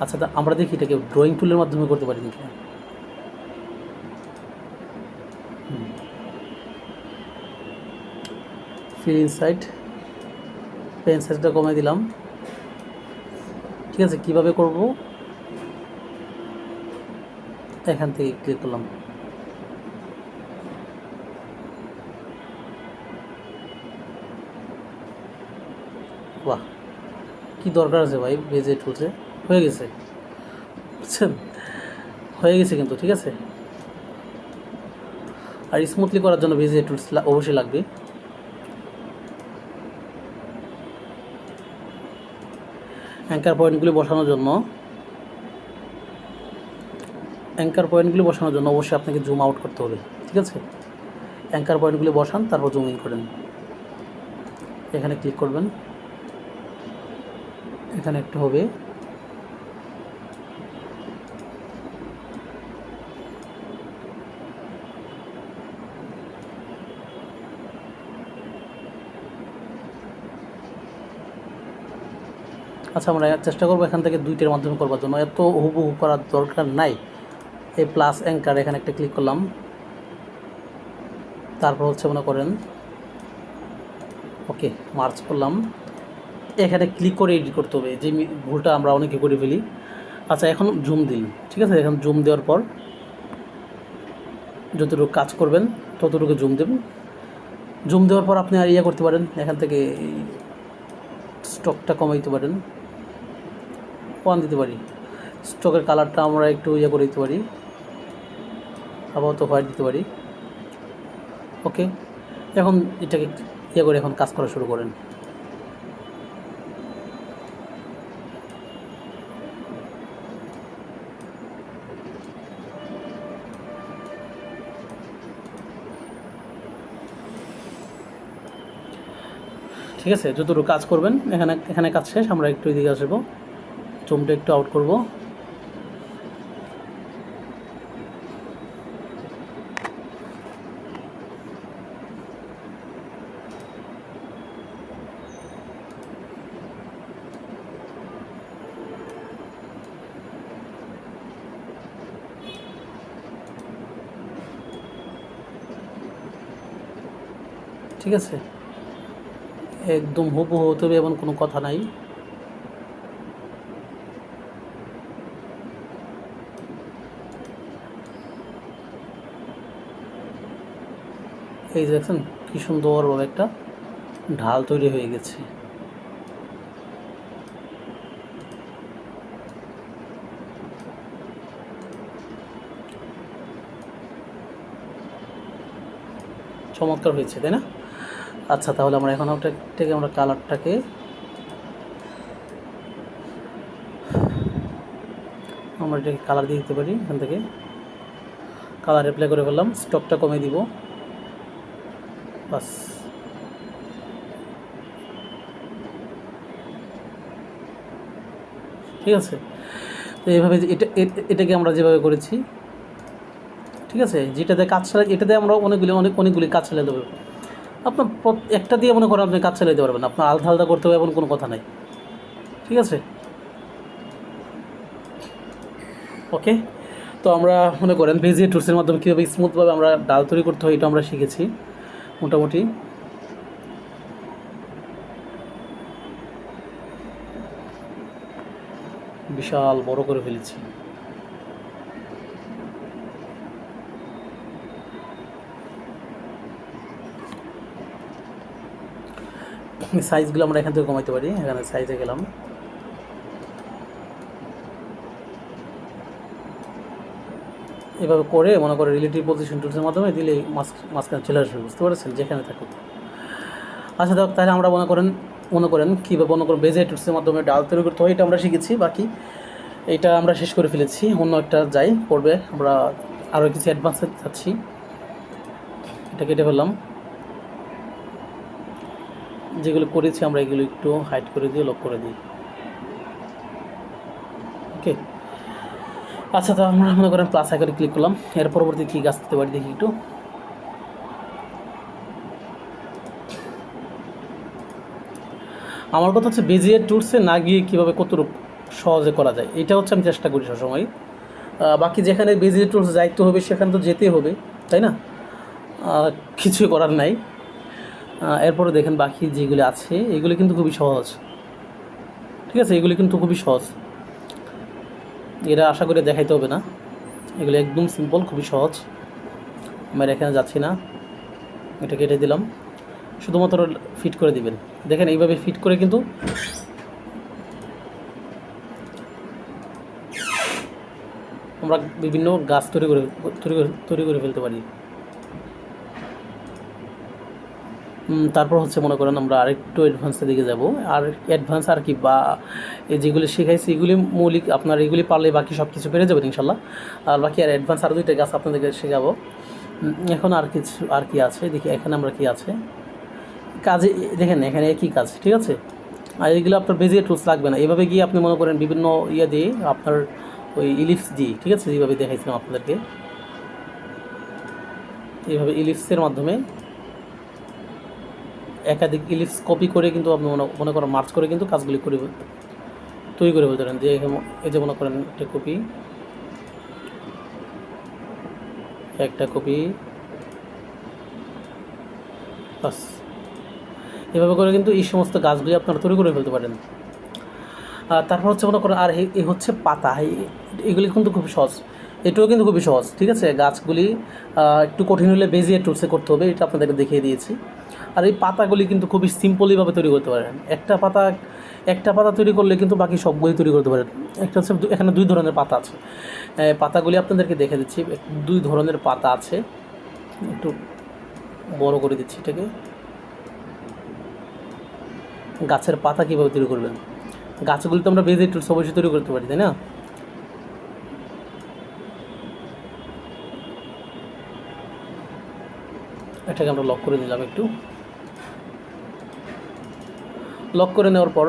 আচ্ছা, আমরা দেখি এটাকে ড্রয়িং টুলের মাধ্যমে করতে পারি নাকি। ফিল ইনসাইড, পেন সাইজটা কমে দিলাম। ঠিক আছে, কীভাবে করব এখান থেকে ক্লিক করলাম। বাহ, কী দরকার আছে ভাই বেজিয়ার টুলসে, হয়ে গেছে বুঝছেন, হয়ে গেছে কিন্তু। ঠিক আছে, আর স্মুথলি করার জন্য বেজিয়ার টুলস অবশ্যই লাগবে। অ্যাঙ্কার পয়েন্টগুলি বসানোর জন্য অবশ্যই আপনাকে জুম আউট করতে হবে। ঠিক আছে, অ্যাঙ্কার পয়েন্টগুলি বসান, তারপর জুম ইন করেন। এখানে ক্লিক করবেন, এখানে একটু হবে। আচ্ছা, আমরা চেষ্টা করবো এখান থেকে দুইটার মাধ্যমে করবার জন্য, এত হুবহু করার দরকার নাই। এই প্লাস অ্যাঙ্কার এখানে একটা ক্লিক করলাম, তারপর হচ্ছে মনে করেন ওকে মার্চ করলাম, এখানে ক্লিক করে এডিট করতে হবে, যে ভুলটা আমরা অনেকে করে ফেলি। আচ্ছা, এখন জুম দিন, ঠিক আছে, এখন জুম দেওয়ার পর যতটুকু কাজ করবেন ততটুকু জুম দেবেন। জুম দেওয়ার পর আপনি আর ইয়ে করতে পারেন, এখান থেকে স্টকটা কমাই দিতে পারেন, ওয়ান দিতে পারি, স্টকের কালারটা আমরা একটু ইয়ে করে দিতে পারি, আপাতত হোয়াইট দিতে পারি। ওকে, এখন এটাকে ইয়ে করে এখন কাজ করা শুরু করেন। ঠিক আছে, যতটুকু কাজ করবেন এখানে কাজ শেষ। আমরা একটু এদিকে আসবো, জুমটা একটু আউট করব। ঠিক আছে, একদম হুবহু হতে হবে, এমন কোনো কথা নাই। এই দেখছেন কি সুন্দরভাবে একটা ঢাল তৈরি হয়ে গেছে। চমৎকার হয়েছে, তাই না? আচ্ছা, তাহলে আমরা এখন ওটাকে আমরা কালারটাকে আমরা এটাকে কালার দিয়ে দিতে পারি। এখান থেকে কালার অ্যাপ্লাই করে ফেললাম, স্টকটা কমে দিব, বাস। ঠিক আছে, তো এইভাবে এটাকে আমরা যেভাবে করেছি, ঠিক আছে, যেটাতে কাজ চালাই, এটাতে আমরা অনেকগুলি কাজ চালিয়ে দেবো। আপনার একটা দিয়ে মনে করেন আপনি কাজ চালিয়ে দিতে পারবেন, আপনার আলাদা আলাদা করতে হবে এমন কোনো কথা নাই। ঠিক আছে, ওকে। তো আমরা মনে করেন বেজিয়ার টুলসের মাধ্যমে কীভাবে স্মুথভাবে আমরা ডাল তৈরি করতে হয় এটা আমরা শিখেছি মোটামুটি। বিশাল বড় করে ফেলেছি। সাইজগুলো আমরা এখান থেকে কমাইতে পারি, এখানে সাইজে গেলাম, এভাবে করে মনে করে রিলেটিভ পজিশন টুলসের মাধ্যমে দিলে মাঝখানে চলে আসবে, বুঝতে পারছেন, যেখানে থাকুক। আচ্ছা দেখ, তাহলে আমরা মনে করেন কীভাবে বেজিয়ার টুলসের মাধ্যমে ডাল তৈরি করতে হয় এটা আমরা শিখেছি। বাকি এটা আমরা শেষ করে ফেলেছি, অন্য একটা যাই পড়বে, আমরা আরও কিছু অ্যাডভান্সে যাচ্ছি। এটা কেটে ফেললাম, যেগুলো করেছি আমরা এগুলো একটু হাইড করে দিয়ে লক করে দিই। ওকে, আচ্ছা, তো আমরা মনে করেন প্লাস আইকনে ক্লিক করলাম, এর পরবর্তী কী কাজ করতে পারি দেখি একটু। আমার কথা হচ্ছে বেজিয়ার টুলসে না গিয়ে কীভাবে কতটুকু সহজে করা যায়, এটা হচ্ছে আমি চেষ্টা করি সবসময়। বাকি যেখানে বেজিয়ার টুলস যাইতে হবে সেখানে তো যেতেই হবে, তাই না? কিছুই করার নাই। এরপরে দেখেন বাকি যেগুলি আছে এগুলি কিন্তু খুবই সহজ। ঠিক আছে, এগুলি কিন্তু খুবই সহজ, এরা আশা করে দেখাইতে হবে না, এগুলো একদম সিম্পল, খুবই সহজ। আমরা এখানে যাচ্ছি না, এটা কেটে দিলাম, শুধুমাত্র ফিট করে দিবেন। দেখেন এইভাবে ফিট করে কিন্তু আমরা বিভিন্ন গাছ তৈরি করে ফেলতে পারি। তারপর হচ্ছে মনে করেন আমরা আরেকটু অ্যাডভান্সের দিকে যাব, আর অ্যাডভান্স আর কি, বা এই যেগুলি শেখাইছি এগুলি মৌলিক, আপনার এগুলি পারলে বাকি সব কিছু পেরে যাবেন ইনশাল্লাহ। আর বাকি আর অ্যাডভান্স আরও দুইটা গাছ আপনাদেরকে শেখাবো। এখন আর কি আছে দেখি, এখানে আমরা কি আছে কাজে, দেখেন এখানে একই কাজ, ঠিক আছে। আর এগুলো আপনার বেজিয়ার টুলস লাগবে না, এভাবে গিয়ে আপনি মনে করেন বিভিন্ন ইয়ে দিয়ে আপনার ওই ইলিপস দিয়ে, ঠিক আছে, যেভাবে দেখাইছিলাম আপনাদেরকে, এইভাবে ইলিপসের মাধ্যমে একাধিক ইলিপস কপি করে কিন্তু আপনি মনে করেন মার্চ করে কিন্তু কাজগুলি করে তৈরি করে ফেলতে পারেন। যে এই যে মনে করেন একটা কপি বাস, এভাবে করে কিন্তু এই সমস্ত গাছগুলি আপনারা তৈরি করে ফেলতে পারেন। তারপর হচ্ছে মনে করেন আর এই হচ্ছে পাতা, এগুলি কিন্তু খুব সহজ, এটাও কিন্তু খুবই সহজ। ঠিক আছে, গাছগুলি একটু কঠিন হলে বেজিয়ার টুলসে করতে হবে, এটা আপনাদেরকে দেখিয়ে দিয়েছি। আর এই পাতাগুলি কিন্তু খুবই সিম্পলিভাবে তৈরি করতে পারেন। একটা পাতা তৈরি করলে কিন্তু বাকি সবগুলি তৈরি করতে পারেন। একটা হচ্ছে এখানে 2 ধরনের পাতা আছে, পাতাগুলি আপনাদেরকে দেখে দিচ্ছি। 2 ধরনের পাতা আছে, একটু বড় করে দিচ্ছি এটাকে। গাছের পাতা কীভাবে তৈরি করবেন, গাছগুলি তো আমরা বেজিয়ার টুলস অবশ্যই তৈরি করতে পারি, তাই না? এটাকে আমরা লক করে দিলাম, একটু লক করে নেওয়ার পর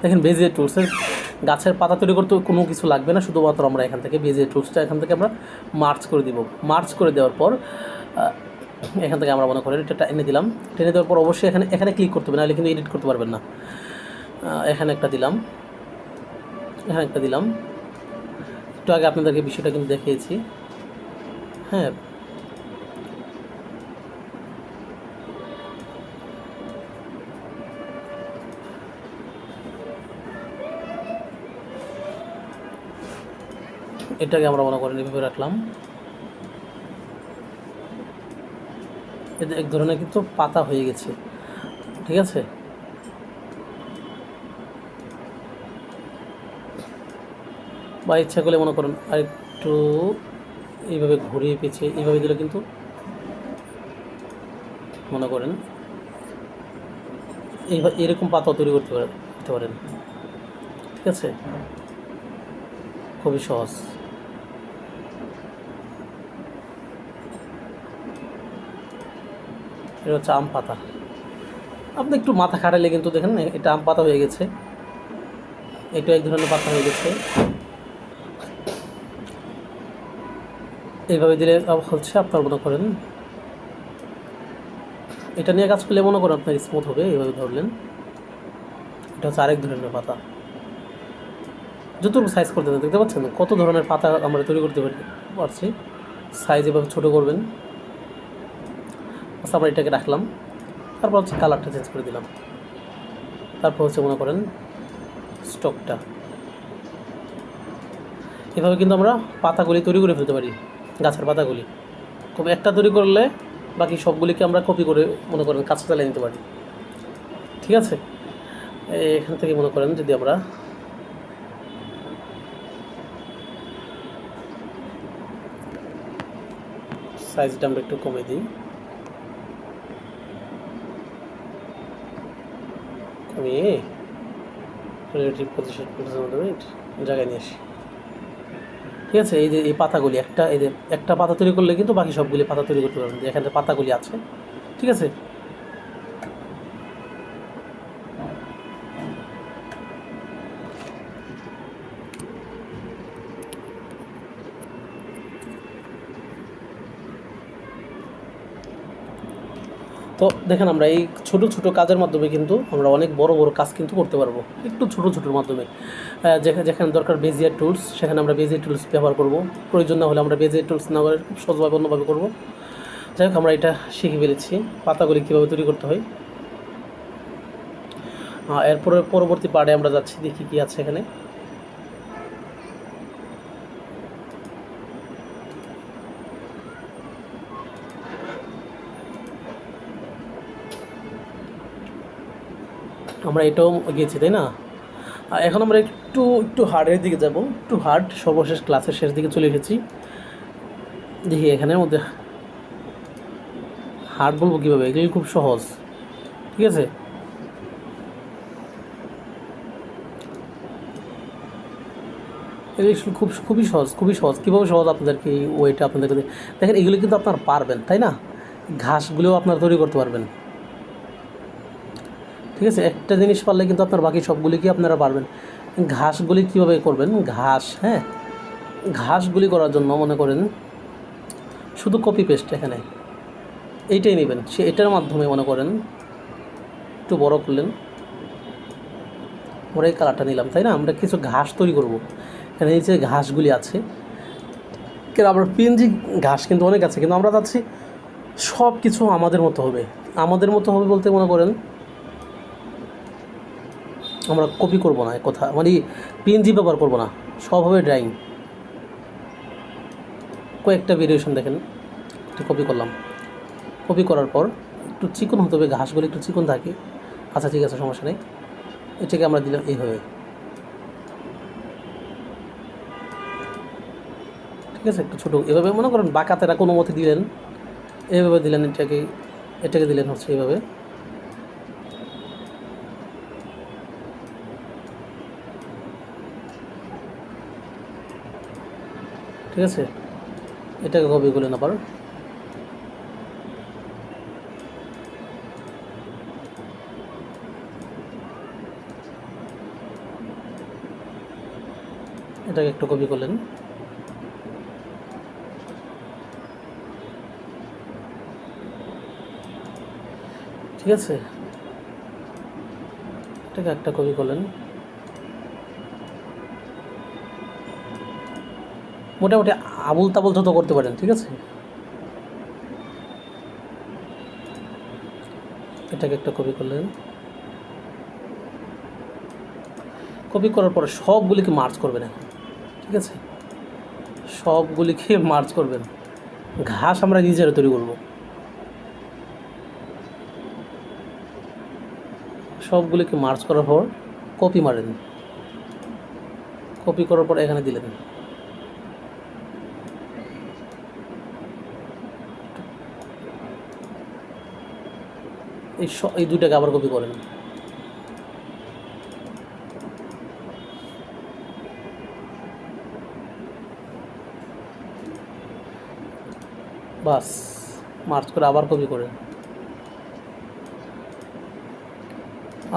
দেখেন বেজিয়ার টুলসের গাছের পাতা তৈরি করতে কোনো কিছু লাগবে না, শুধুমাত্র আমরা এখান থেকে বেজিয়ার টুলসটা এখান থেকে আমরা মার্চ করে দিব। মার্চ করে দেওয়ার পর এখান থেকে আমরা মনে করেন এটা এনে দিলাম। টেনে দেওয়ার পর অবশ্যই এখানে ক্লিক করতে হবে, নাহলে কিন্তু এডিট করতে পারবেন না। এখানে একটা দিলাম, একটু আগে আপনাদেরকে বিষয়টা কিন্তু দেখিয়েছি। হ্যাঁ, এটাকে আমরা মনে করেন এভাবে রাখলাম। এতে এক ধরনের কিন্তু পাতা হয়ে গেছে। ঠিক আছে, বা ইচ্ছা করলে মনে করেন আর একটু এইভাবে ঘুরিয়ে পেঁচিয়ে এইভাবে দিলে কিন্তু মনে করেন এরকম পাতা তৈরি করতে পারেন। ঠিক আছে, খুবই সহজ। এটা হচ্ছে আম পাতা। আপনি একটু মাথা খাটালে কিন্তু দেখেন এটা আম পাতা হয়ে গেছে, এটা এক ধরনের পাতা হয়ে গেছে। এইভাবে দিলে হচ্ছে আপনার মনে করেন এটা নিয়ে কাজ করলে মনে করেন আপনার স্মুথ হবে। এইভাবে ধরলেন, এটা হচ্ছে আরেক ধরনের পাতা। যতটুকু সাইজ করতে দেখতে পাচ্ছেন কত ধরনের পাতা আমরা তৈরি করতে পারছি। সাইজ এভাবে ছোটো করবেন। আচ্ছা, আমরা এটাকে রাখলাম। তারপর হচ্ছে কালারটা চেঞ্জ করে দিলাম। তারপর হচ্ছে মনে করেন স্টকটা, এভাবে কিন্তু আমরা পাতাগুলি তৈরি করে ফেলতে পারি। গাছের পাতাগুলি খুব একটা তৈরি করলে বাকি সবগুলিকে আমরা কপি করে মনে করেন কাছে চালিয়ে নিতে পারি। ঠিক আছে, এখান থেকে মনে করেন যদি আমরা সাইজটা আমরা একটু কমে দিই, কমিয়ে রিলেটিভ পজিশন জায়গায় নিয়ে আসি। ঠিক আছে, এই যে এই পাতাগুলি একটা পাতা তৈরি করলে কিন্তু বাকি সবগুলি পাতা তৈরি করতে পারবেন। এখানে পাতাগুলি আছে। ঠিক আছে, তো দেখেন আমরা এই ছোট ছোট কাজের মাধ্যমে কিন্তু আমরা অনেক বড় বড় কাজ কিন্তু করতে পারবো একটু ছোট ছোটোর মাধ্যমে। যেখানে দরকার বেজিয়ার টুলস সেখানে আমরা বেজিয়ার টুলস ব্যবহার করব, প্রয়োজন না হলে আমরা বেজিয়ার টুলস না করে খুব সহজভাবে অন্যভাবে করবো। যাই হোক, আমরা এটা শিখে ফেলেছি পাতাগুলি কীভাবে তৈরি করতে হয়। এরপরে পরবর্তী পার্টে আমরা যাচ্ছি, দেখি কী আছে এখানে। আমরা এটাও গিয়েছি, তাই না? এখন আমরা একটু হার্ডের দিকে যাব, একটু হার্ড। সর্বশেষ ক্লাসের শেষ দিকে চলে এসেছি। দেখি এখানের মধ্যে হার্ড বলবো কীভাবে, এগুলি খুব সহজ। ঠিক আছে, এগুলি খুবই সহজ। কীভাবে সহজ আপনাদেরকে এই ওয়েটা আপনাদেরকে দেখেন, এগুলি কিন্তু আপনারা পারবেন, তাই না? ঘাসগুলোও আপনারা তৈরি করতে পারবেন। ঠিক আছে, একটা জিনিস পারলে কিন্তু আপনার বাকি সবগুলিকে আপনারা পারবেন। ঘাসগুলি কীভাবে করবেন, ঘাসগুলি করার জন্য মনে করেন শুধু কপি পেস্ট। এখানে এইটাই নেবেন, সে এটার মাধ্যমে মনে করেন একটু বড় করলেন, আমরা এই কালারটা নিলাম, তাই না? আমরা কিছু ঘাস তৈরি করব, এখানে এই যে ঘাসগুলি আছে, কেন আমরা পিএনজি ঘাস কিন্তু অনেক আছে, কিন্তু আমরা চাচ্ছি সব কিছু আমাদের মতো হবে। আমাদের মতো হবে বলতে মনে করেন আমরা কপি করব না, এক কথা মানে পিএনজি ব্যবহার করব না, সব হবে ড্রয়িং। কয়েকটা ভেরিয়েশন দেখেন, একটু কপি করলাম, কপি করার পর একটু চিকন হতে হবে, ঘাসগুলো একটু চিকন থাকে। আচ্ছা ঠিক আছে, সমস্যা নেই, এটাকে আমরা দিলাম এইভাবে, ঠিক আছে? একটু ছোটো এভাবে মনে করেন বাঁকাতেরা কোনো মতে দিলেন, এইভাবে দিলেন, এটাকে দিলেন হচ্ছে এইভাবে, ঠিক আছে? এটাকে কপি করলেন, আবার এটাকে একটু কপি করলেন, ঠিক আছে? এটাকে একটা কপি করলেন, মোটামুটি আবুল তাবুল যত করতে পারেন, ঠিক আছে? এটাকে একটা কপি করলেন, কপি করার পরে সবগুলিকে মার্চ করবেন এখন, ঠিক আছে? সবগুলিকে মার্চ করবেন, ঘাস আমরা নিজেরা তৈরি করব, সবগুলিকে মার্চ করার পর কপি মারেন, কপি করার পর এখানে দিলেন, এই দুইটাকে আবার কপি করেন, বাস মার্চ করে আবার কপি করেন,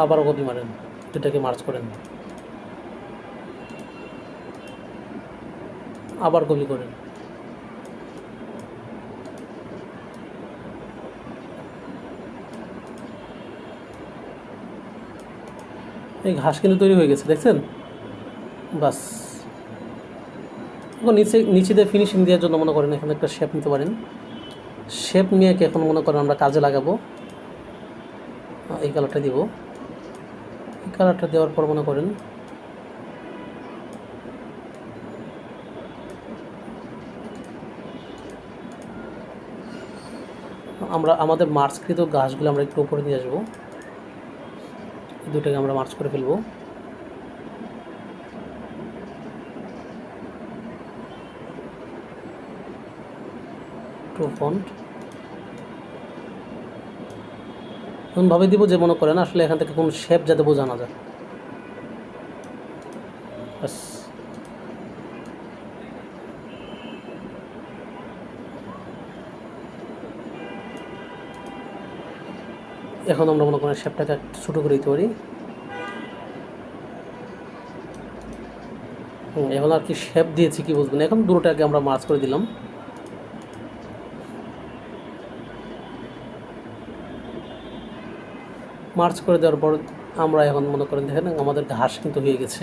আবারও কপি মারেন, দুটাকে মার্চ করেন, আবার কপি করেন, এই ঘাস কিন্তু তৈরি হয়ে গেছে, দেখছেন? বাস এখন নিচে দিয়ে ফিনিশিং দেওয়ার জন্য মনে করেন এখানে একটা শেপ নিতে পারেন, শেপ নিয়ে এখন মনে করেন আমরা কাজে লাগাবো, এই কালারটা দিব, এই কালারটা দেওয়ার পর মনে করেন আমরা আমাদের মার্চকৃত গাছগুলো আমরা একটু উপরে নিয়ে আসবো, দুটাকে আমরা মার্চ করে ফেলবো, টু ফন্ট এমনভাবে দিব যে মনে করেন আসলে এখান থেকে কোনো শেপ যাতে বোঝা না যায়, বাস। এখন আমরা মনে করেন শেপটাকে একটু ছোটো করে দিতে পারি, এখন আর কি শেপ দিয়েছি কি বুঝবেন, এখন দুটোটাকে আমরা মার্চ করে দিলাম, মার্চ করে দেওয়ার পর আমরা এখন মনে করেন দেখেন আমাদের ঘাস কিন্তু হয়ে গেছে,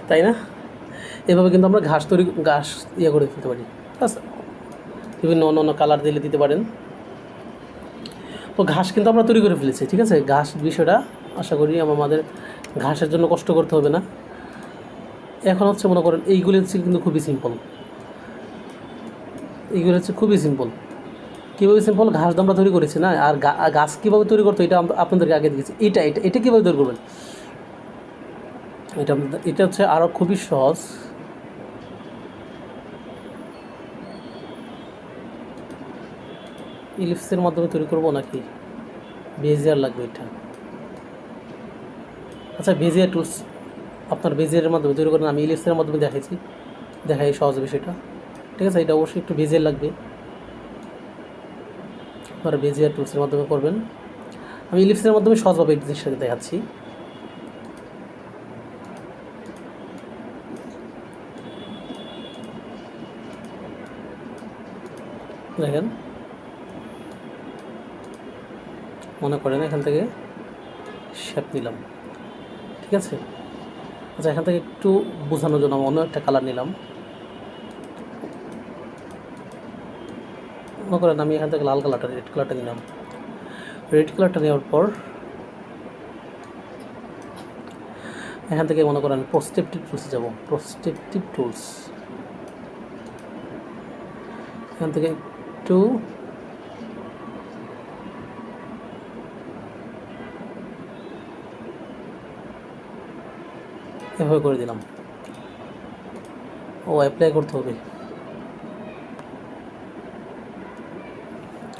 তাই না? এভাবে কিন্তু আমরা ঘাস করে ফেলতে পারি, আচ্ছা বিভিন্ন অন্য অন্য কালার দিতে পারেন। তো ঘাস কিন্তু আমরা তৈরি করে ফেলেছি, ঠিক আছে? ঘাস বিষয়টা আশা করি আমাদের ঘাসের জন্য কষ্ট করতে হবে না। এখন হচ্ছে মনে করেন এইগুলি হচ্ছে কিন্তু খুবই সিম্পল, এইগুলো হচ্ছে খুবই সিম্পল। কীভাবে সিম্পল? ঘাস তো আমরা তৈরি করেছি না, আর গাছ কীভাবে তৈরি করতো এটা আপনাদেরকে আগে দিয়েছি। এটা কীভাবে তৈরি করবেন, এটা হচ্ছে আরও খুবই সহজ। ইলিপসের মাধ্যমে তৈরি করব নাকি বেজিয়ার লাগবে এটা? আচ্ছা বেজিয়ার টুলস, আপনার বেজিয়ারের মাধ্যমে তৈরি করেন, আমি ইলিপসের মাধ্যমে দেখাই সহজ বিষয়টা, ঠিক আছে? এটা অবশ্যই একটু বেজিয়ার লাগবে, আপনারা বেজিয়ার টুলসের মাধ্যমে করবেন। আমি ইলিপসের মাধ্যমে সহজভাবে এই জিনিসটাকে দেখাচ্ছি। দেখেন মনে করেন এখান থেকে শেপ নিলাম, ঠিক আছে। আচ্ছা, এখান থেকে একটু বোঝানোর জন্য অন্য একটা কালার নিলাম। মনে করেন আমি এখান থেকে লাল কালারটা, রেড কালারটা নিলাম। রেড কালারটা নেওয়ার পর এখান থেকে মনে করেন প্রসপেক্টিভ টুলসে যাব। প্রসপেক্টিভ টুলস, এখান থেকে একটু এভাবে করে দিলাম। ও অ্যাপ্লাই করতে হবে,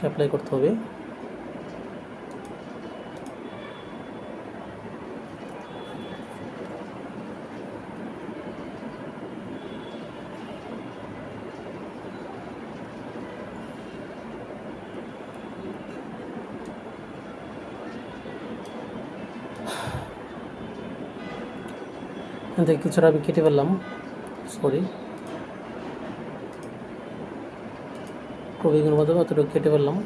অ্যাপ্লাই করতে হবে। এখান থেকে কিছুটা আমি কেটে ফেললাম, সরি, প্রবিংয়ের মাধ্যমে অতটুকু কেটে ফেললাম।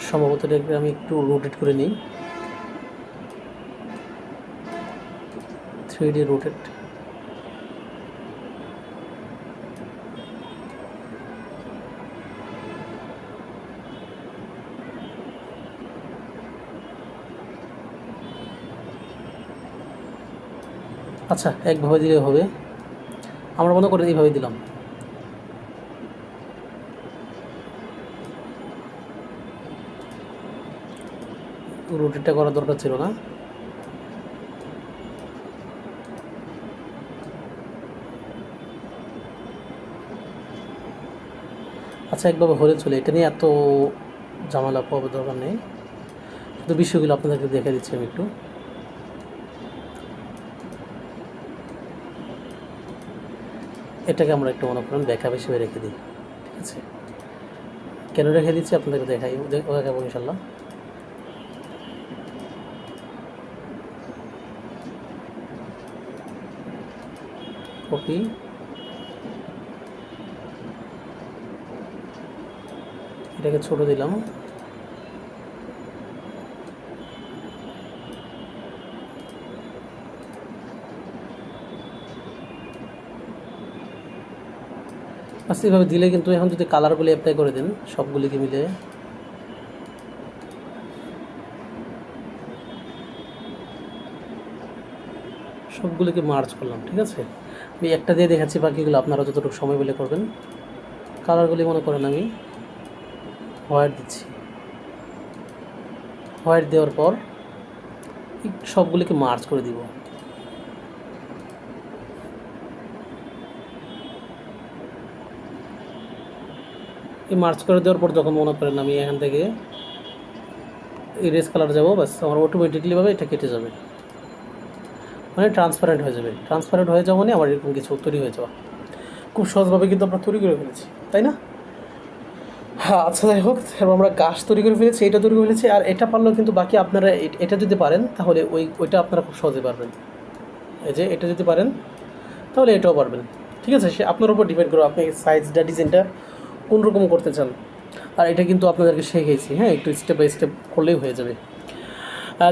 সম্ভবত এটাকে আমি একটু রোটেট করে নিই, 3D রোটেট। আচ্ছা, একভাবে দিলে হবে, আমরা মনে করি এইভাবে দিলাম। রুটিটা করার দরকার ছিল না। আচ্ছা, একভাবে হলে চলে, এটা নিয়ে এত ঝামেলা পাওয়ার দরকার নেই। শুধু বিষয়গুলো আপনাদেরকে দেখে দিচ্ছি আমি একটু। এটাকে আমরা একটু মনে করেন ব্যাকআপ হিসেবে রেখে দিই, ঠিক আছে। কেন রেখে দিচ্ছি আপনাদেরকে দেখাবো ইনশাল্লাহ। কপি, এটাকে ছোট দিলাম। আচ্ছা, এইভাবে দিলে কিন্তু এখন যদি কালারগুলি অ্যাপ্লাই করে দেন সবগুলিকে মিলে, সবগুলিকে মার্চ করলাম, ঠিক আছে। আমি একটা দিয়ে দেখাচ্ছি, বাকিগুলো আপনারা যতটুকু সময় বলে করবেন। কালারগুলি মনে করেন আমি হোয়াইট দিচ্ছি। হোয়াইট দেওয়ার পর সবগুলিকে মার্চ করে দিব। এই মার্চ করে দেওয়ার পর যখন মনে করেন আমি এখান থেকে ইরেজ কালার যাবো, বাস আমার অটোমেটিকলিভাবে এটা কেটে যাবে, মানে ট্রান্সপারেন্ট হয়ে যাবে। ট্রান্সপারেন্ট হয়ে যাওয়া মানে আমার এরকম কিছু তৈরি হয়ে যাওয়া, খুব সহজভাবে কিন্তু আমরা তৈরি করে ফেলেছি, তাই না? হ্যাঁ, আচ্ছা, যাই হোক, এবার আমরা গাছ তৈরি করে ফেলেছি, এটা তৈরি করে ফেলেছি। আর এটা পারলেও কিন্তু বাকি আপনারা এটা যদি পারেন তাহলে ওইটা আপনারা খুব সহজে পারবেন। এই যে এটা যদি পারেন তাহলে এটাও পারবেন, ঠিক আছে। সে আপনার উপর ডিপেন্ড করবে আপনি সাইজটা, ডিজাইনটা কোন রকম করতে চান। আর এটা কিন্তু আপনাদেরকে শিখিয়েছি, হ্যাঁ, একটু স্টেপ বাই স্টেপ করলেই হয়ে যাবে।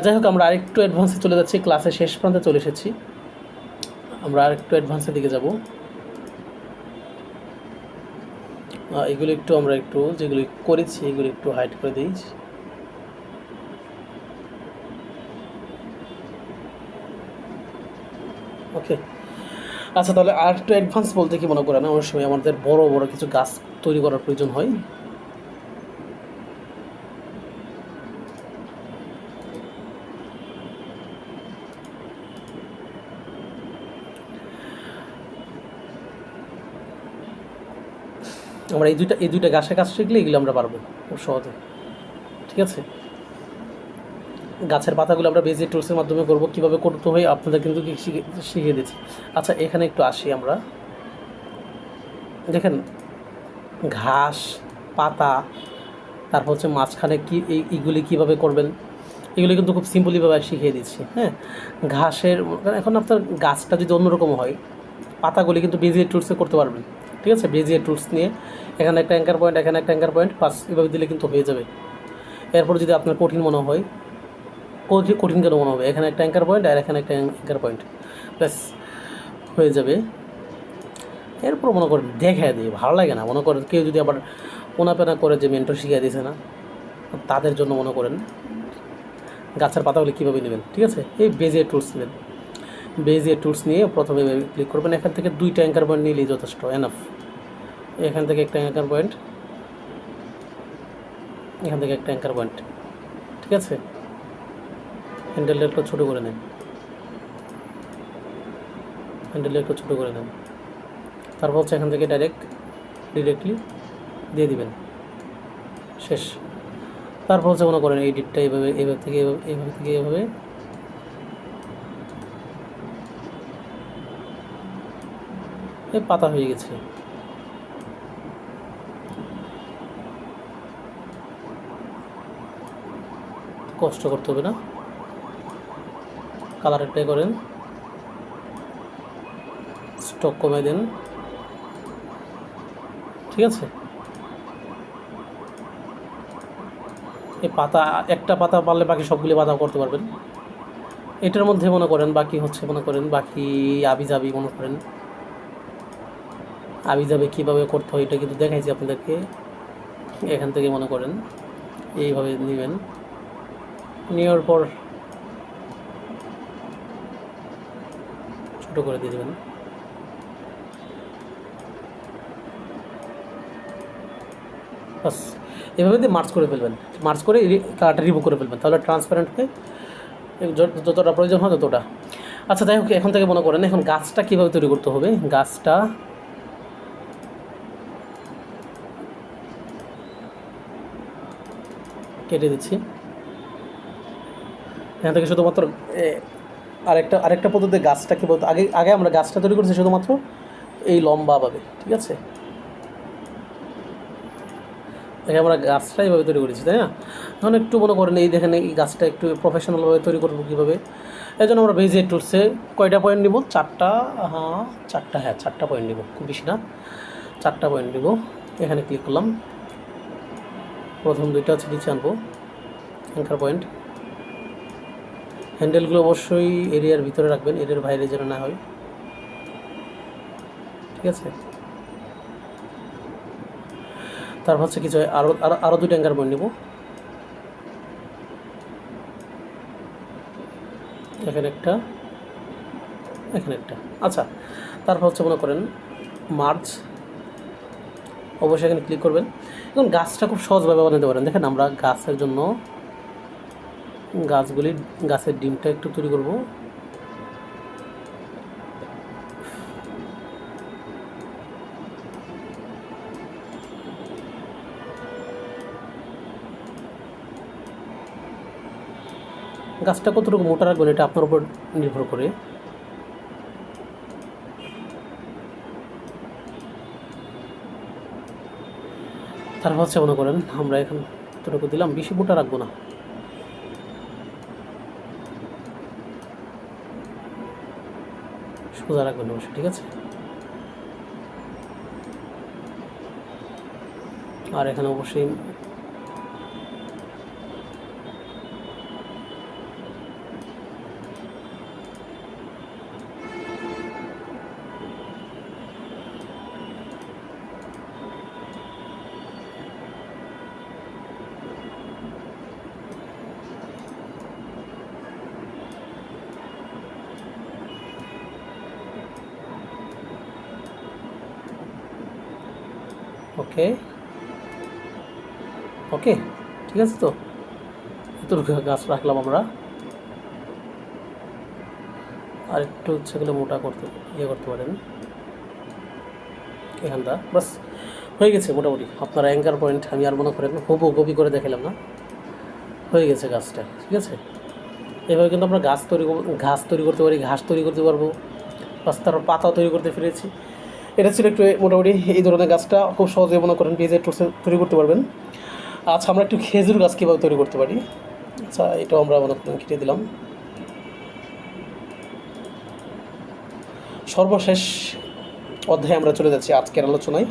যাই হোক, আমরা আরেকটু অ্যাডভান্সে চলে যাচ্ছি, ক্লাসের শেষ প্রান্তে চলে এসেছি। আমরা আরেকটু অ্যাডভান্সের দিকে যাব। এগুলো একটু আমরা একটু যেগুলো করেছি এগুলো একটু হাইড করে দিই। ওকে, আচ্ছা, তাহলে আর একটু অ্যাডভান্স বলতে কি মনে করেন অনেক সময় আমাদের বড় বড় কিছু গাছ তৈরি করার প্রয়োজন হয়। আমরা এই দুইটা গাছের কাজ শিখলে এগুলো আমরা পারবো খুব সহজে, ঠিক আছে। গাছের পাতাগুলো আমরা বেজিক টুলসের মাধ্যমে করবো, কীভাবে করতে হয় আপনাদের কিন্তু শিখিয়ে দিচ্ছি। আচ্ছা, এখানে একটু আসি আমরা। দেখেন, ঘাস, পাতা, তারপর হচ্ছে মাঝখানে কি এইগুলি কীভাবে করবেন এগুলি কিন্তু খুব সিম্পলিভাবে শিখিয়ে দিচ্ছি, হ্যাঁ। ঘাসের এখন আপনার গাছটা যদি অন্যরকম হয়, পাতাগুলি কিন্তু বেজিক টুলসে করতে পারবেন, ঠিক আছে, বেজিয়ার টুলস নিয়ে এখানে একটা অ্যাঙ্কার পয়েন্ট, এখানে একটা অ্যাঙ্কার পয়েন্ট, পাস এভাবে দিলে কিন্তু হয়ে যাবে। এরপর যদি আপনার কঠিন মনে হয়, কঠিন কেন মনে হবে, এখানে একটা অ্যাঙ্কার পয়েন্ট আর এখানে একটা অ্যাঙ্কার পয়েন্ট, ব্যাস হয়ে যাবে। এরপর মনে করেন দেখায় দিই, ভালো লাগে না মনে করেন কেউ যদি আবার পোনাপেনা করে যে মেন্টর শিখিয়ে দিয়েছে না, তাদের জন্য মনে করেন গাছের পাতাগুলি কীভাবে নেবেন। ঠিক আছে, এই বেজিয়ার টুলস নেবেন। বেজিয়ার টুলস নিয়ে প্রথমে ক্লিক করবেন, এখান থেকে 2টা অ্যাঙ্কার পয়েন্ট নিলেই যথেষ্ট, এনাফ। এখান থেকে একটা অ্যাঙ্কার পয়েন্ট, এখান থেকে একটা অ্যাঙ্কার পয়েন্ট। ঠিক আছে, হ্যান্ডেলটা একটু ছোটো করে নেন, হ্যান্ডেলটা একটু ছোটো করে নেন। তারপর হচ্ছে এখান থেকে ডিরেক্টলি দিয়ে দিবেন, শেষ। তারপর হচ্ছে মনে করেন এডিটটা এইভাবে থেকে এইভাবে এই পাতা হয়ে গেছে। কষ্ট করতে হবে না, কালার একটাই করেন, স্টক কমে দেন। ঠিক আছে, এই পাতা একটা পাতা পারলে বাকি সবগুলি পাতা করতে পারবেন। এটার মধ্যে মনে করেন বাকি আবিজাবি মনে করেন আবিজাবি কীভাবে করতে হয় এটা কিন্তু দেখাইছি আপনাদেরকে। এখান থেকে মনে করেন এইভাবে নেবেন, নেওয়ার পর ছোটো করে দিয়ে দেবেন। বাস এভাবে দিয়ে মার্চ করে ফেলবেন, মার্চ করে কালারটা রিমুভ করে ফেলবেন, তাহলে ট্রান্সপারেন্ট হয়ে যতটা প্রয়োজন হয় ততটা। আচ্ছা যাই হোক, এখন থেকে মনে করেন এখন গাছটা কীভাবে তৈরি করতে হবে। গাছটা কেটে দিচ্ছি, এখান থেকে শুধুমাত্র আরেকটা পদ্ধতি গাছটা কী বলতো, আগে আমরা গাছটা তৈরি করছি শুধুমাত্র এই লম্বাভাবে। ঠিক আছে, দেখে আমরা গাছটা এইভাবে তৈরি করেছি, তাই না? এখন একটু মনে করেন এই দেখেন এই গাছটা একটু প্রফেশনালভাবে তৈরি করবো কীভাবে, এই জন্য আমরা বেজিয়ার টুলসে কয়টা পয়েন্ট নিব, 4টা, হ্যাঁ 4টা পয়েন্ট নিব, খুব বেশি না, 4টা পয়েন্ট নিব। এখানে ক্লিক করলাম, প্রথম 2টা হচ্ছে নিচে আনবো অ্যাঙ্কার পয়েন্ট। হ্যান্ডেলগুলো অবশ্যই এরিয়ার ভিতরে রাখবেন, এরিয়ার বাইরে যেন না হয়। ঠিক আছে, তারপর হচ্ছে কিছু আরও 2টা অ্যাঙ্কার পয়েন্ট নিব, এখানে একটা, এখানে একটা। আচ্ছা, তারপর হচ্ছে মনে করেন মার্চ, অবশ্যই এখানে ক্লিক করবেন। এখন গাছটা খুব সহজভাবে বানাতে পারেন। দেখেন আমরা গাছের জন্য গাছের ডিমটা একটু তৈরি করব। গাছটা কতটুকু মোটা রাখবেন এটা আপনার উপর নির্ভর করে। তারপর হচ্ছে মনে করেন আমরা এখন এতটুকু দিলাম, বেশি মোটা রাখবো না, সোজা রাখবেন অবশ্যই। ঠিক আছে, আর এখানে অবশ্যই ওকে ওকে ঠিক আছে। তো এতটুকু গাছ রাখলাম আমরা, আর একটু ইচ্ছে করলে মোটা করতে পারেন এখানটা, বাস হয়ে গেছে মোটামুটি আপনার অ্যাঙ্কার পয়েন্ট। আমি আর মনে করেন কপি করে দেখালাম না, হয়ে গেছে গাছটা। ঠিক আছে, এভাবে কিন্তু আমরা ঘাস তৈরি করতে পারি, ঘাস তৈরি করতে পারবো, বাস তারপর পাতা তৈরি করতে পেরেছি। এটা ছিল একটু মোটামুটি এই ধরনের গাছটা খুব সহজে মনে করেন বেজিয়ার টুলসে তৈরি করতে পারবেন। আচ্ছা, আমরা একটু খেজুর গাছ কীভাবে তৈরি করতে পারি। আচ্ছা, এটাও আমরা মনে করেন কেটে দিলাম। সর্বশেষ অধ্যায়ে আমরা চলে যাচ্ছি আজকের আলোচনায়।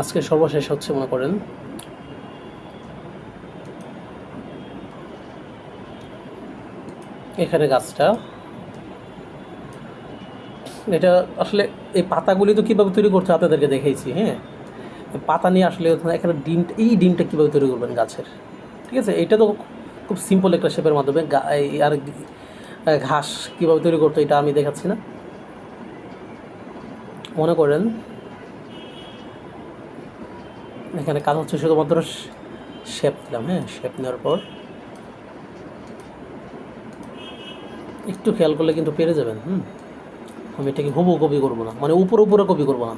আজকে সর্বশেষ হচ্ছে মনে করেন এখানে গাছটা, এটা আসলে এই পাতাগুলি তো কীভাবে তৈরি করতে আপনাদেরকে দেখাইছি। হ্যাঁ, পাতা নিয়ে আসলে এখানে ডিমটা, এই ডিমটা কীভাবে তৈরি করবেন গাছের, ঠিক আছে, এটা তো খুব সিম্পল একটা শেপের মাধ্যমে। আর ঘাস কীভাবে তৈরি করতো এটা আমি দেখাচ্ছি না। মনে করেন এখানে কাজ হচ্ছে শুধুমাত্র শেপ দিলাম। হ্যাঁ, শেপ নেওয়ার পর একটু খেয়াল করলে কিন্তু পেরে যাবেন। আমি এটাকে হুবহু কপি করবো না, মানে উপরে উপরে কপি করবো না।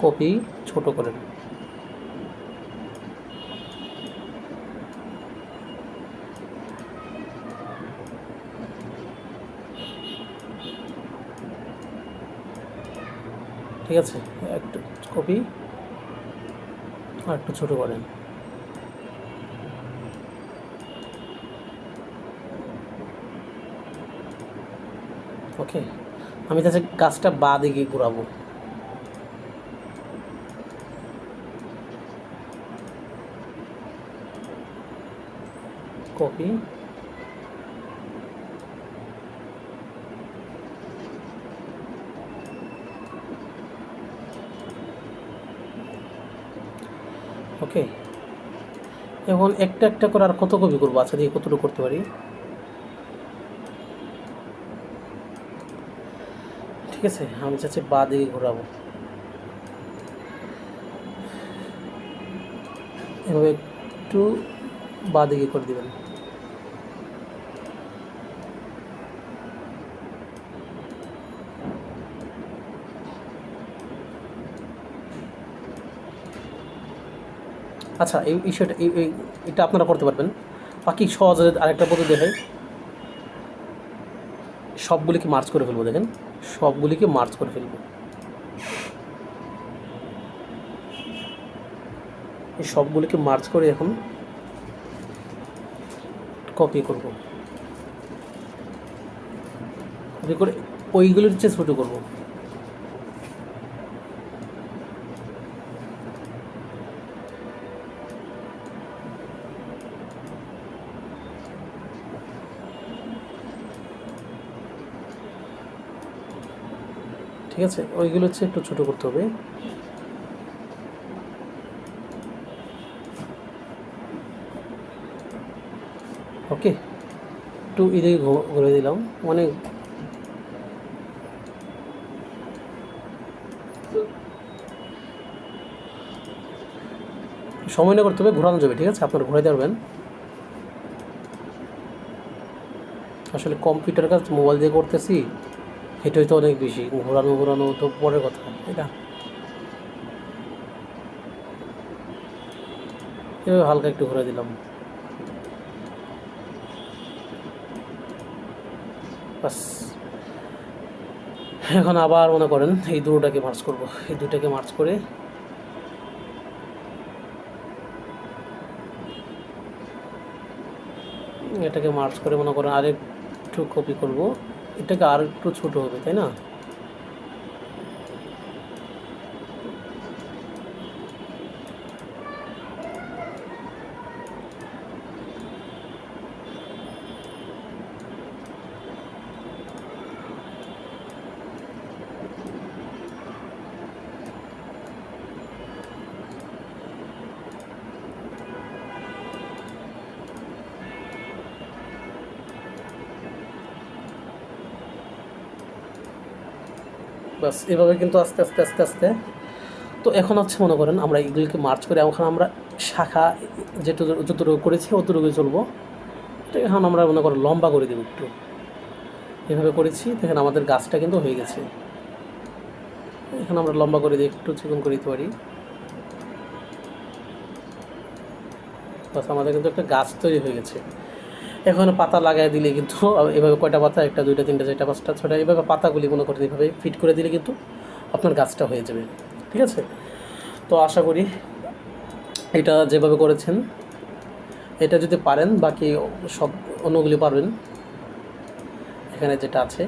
কপি ছোট করেন। ঠিক আছে, একটু কপি আর একটু ছোটো করেন। ওকে, আমি তাহলে গাছটা বা দিকে ঘুরাবো। কপি, ওকে। এখন একটা একটা করে আর কত কপি করবো? আচ্ছা, দিয়ে কতটুকু করতে পারি। ঠিক আছে, আমি চাচ্ছি বা দিকে ঘোরাবো। এভাবে একটু বা দিকে করে দেবেন। আচ্ছা, এই বিষয়টা এটা আপনারা করতে পারবেন। বাকি সহজে আরেকটা পদ্ধতি হয়, সবগুলিকে মার্চ করে ফেলবো। দেখেন, সবগুলিকে মার্চ করে ফেলবো। এই সবগুলিকে মার্চ করে এখন কপি করব। কপি করে ওইগুলির চেয়ে ছোটো করবো। ঠিক আছে, ওইগুলো হচ্ছে একটু ছোটো করতে হবে। ওকে, একটু এদিকে ঘুরে দিলাম, মানে সময় না করতে হবে, ঘোরানো যাবে। ঠিক আছে, আপনারা ঘুরাইতে পারবেন। আসলে কম্পিউটার কাজ মোবাইল দিয়ে করতেছি, এটাই তো অনেক বেশি, ঘোরানো তো পরের কথা। এটা এভাবে হালকা একটু ঘুরে দিলাম, বাস। এখন আবার মনে করেন এই দুটোটাকে মার্চ করব। এই দুটাকে মার্চ করে এটাকে মার্চ করে মনে করেন আরেকটু কপি করব। এটাকে আর একটু ছোটো হবে, তাই না? বাস, এভাবে কিন্তু আস্তে আস্তে আস্তে আস্তে। তো এখন হচ্ছে মনে করেন আমরা এগুলিকে মার্চ করে এখন আমরা শাখা যতটুকু করেছি অতটুকুই চলবো। এটা এখন আমরা মনে করেন লম্বা করে দেবো একটু। এভাবে করেছি, দেখেন আমাদের গাছটা কিন্তু হয়ে গেছে। এখানে আমরা লম্বা করে দিয়ে একটু চিকন করে দিতে পারি। বাস আমাদের কিন্তু একটা গাছ তৈরি হয়ে গেছে। এখানে পাতা লাগাই দিলে কিন্তু এভাবে কয়টা পাতা, একটা দুইটা তিনটা চারটা পাঁচটা ছটা, এভাবে পাতাগুলি মনে করেন এভাবে ফিট করে দিলে কিন্তু আপনার গাছটা হয়ে যাবে। ঠিক আছে, তো আশা করি এটা যেভাবে করেছেন এটা যদি পারেন বাকি সব অন্যগুলি পারবেন। এখানে যেটা আছে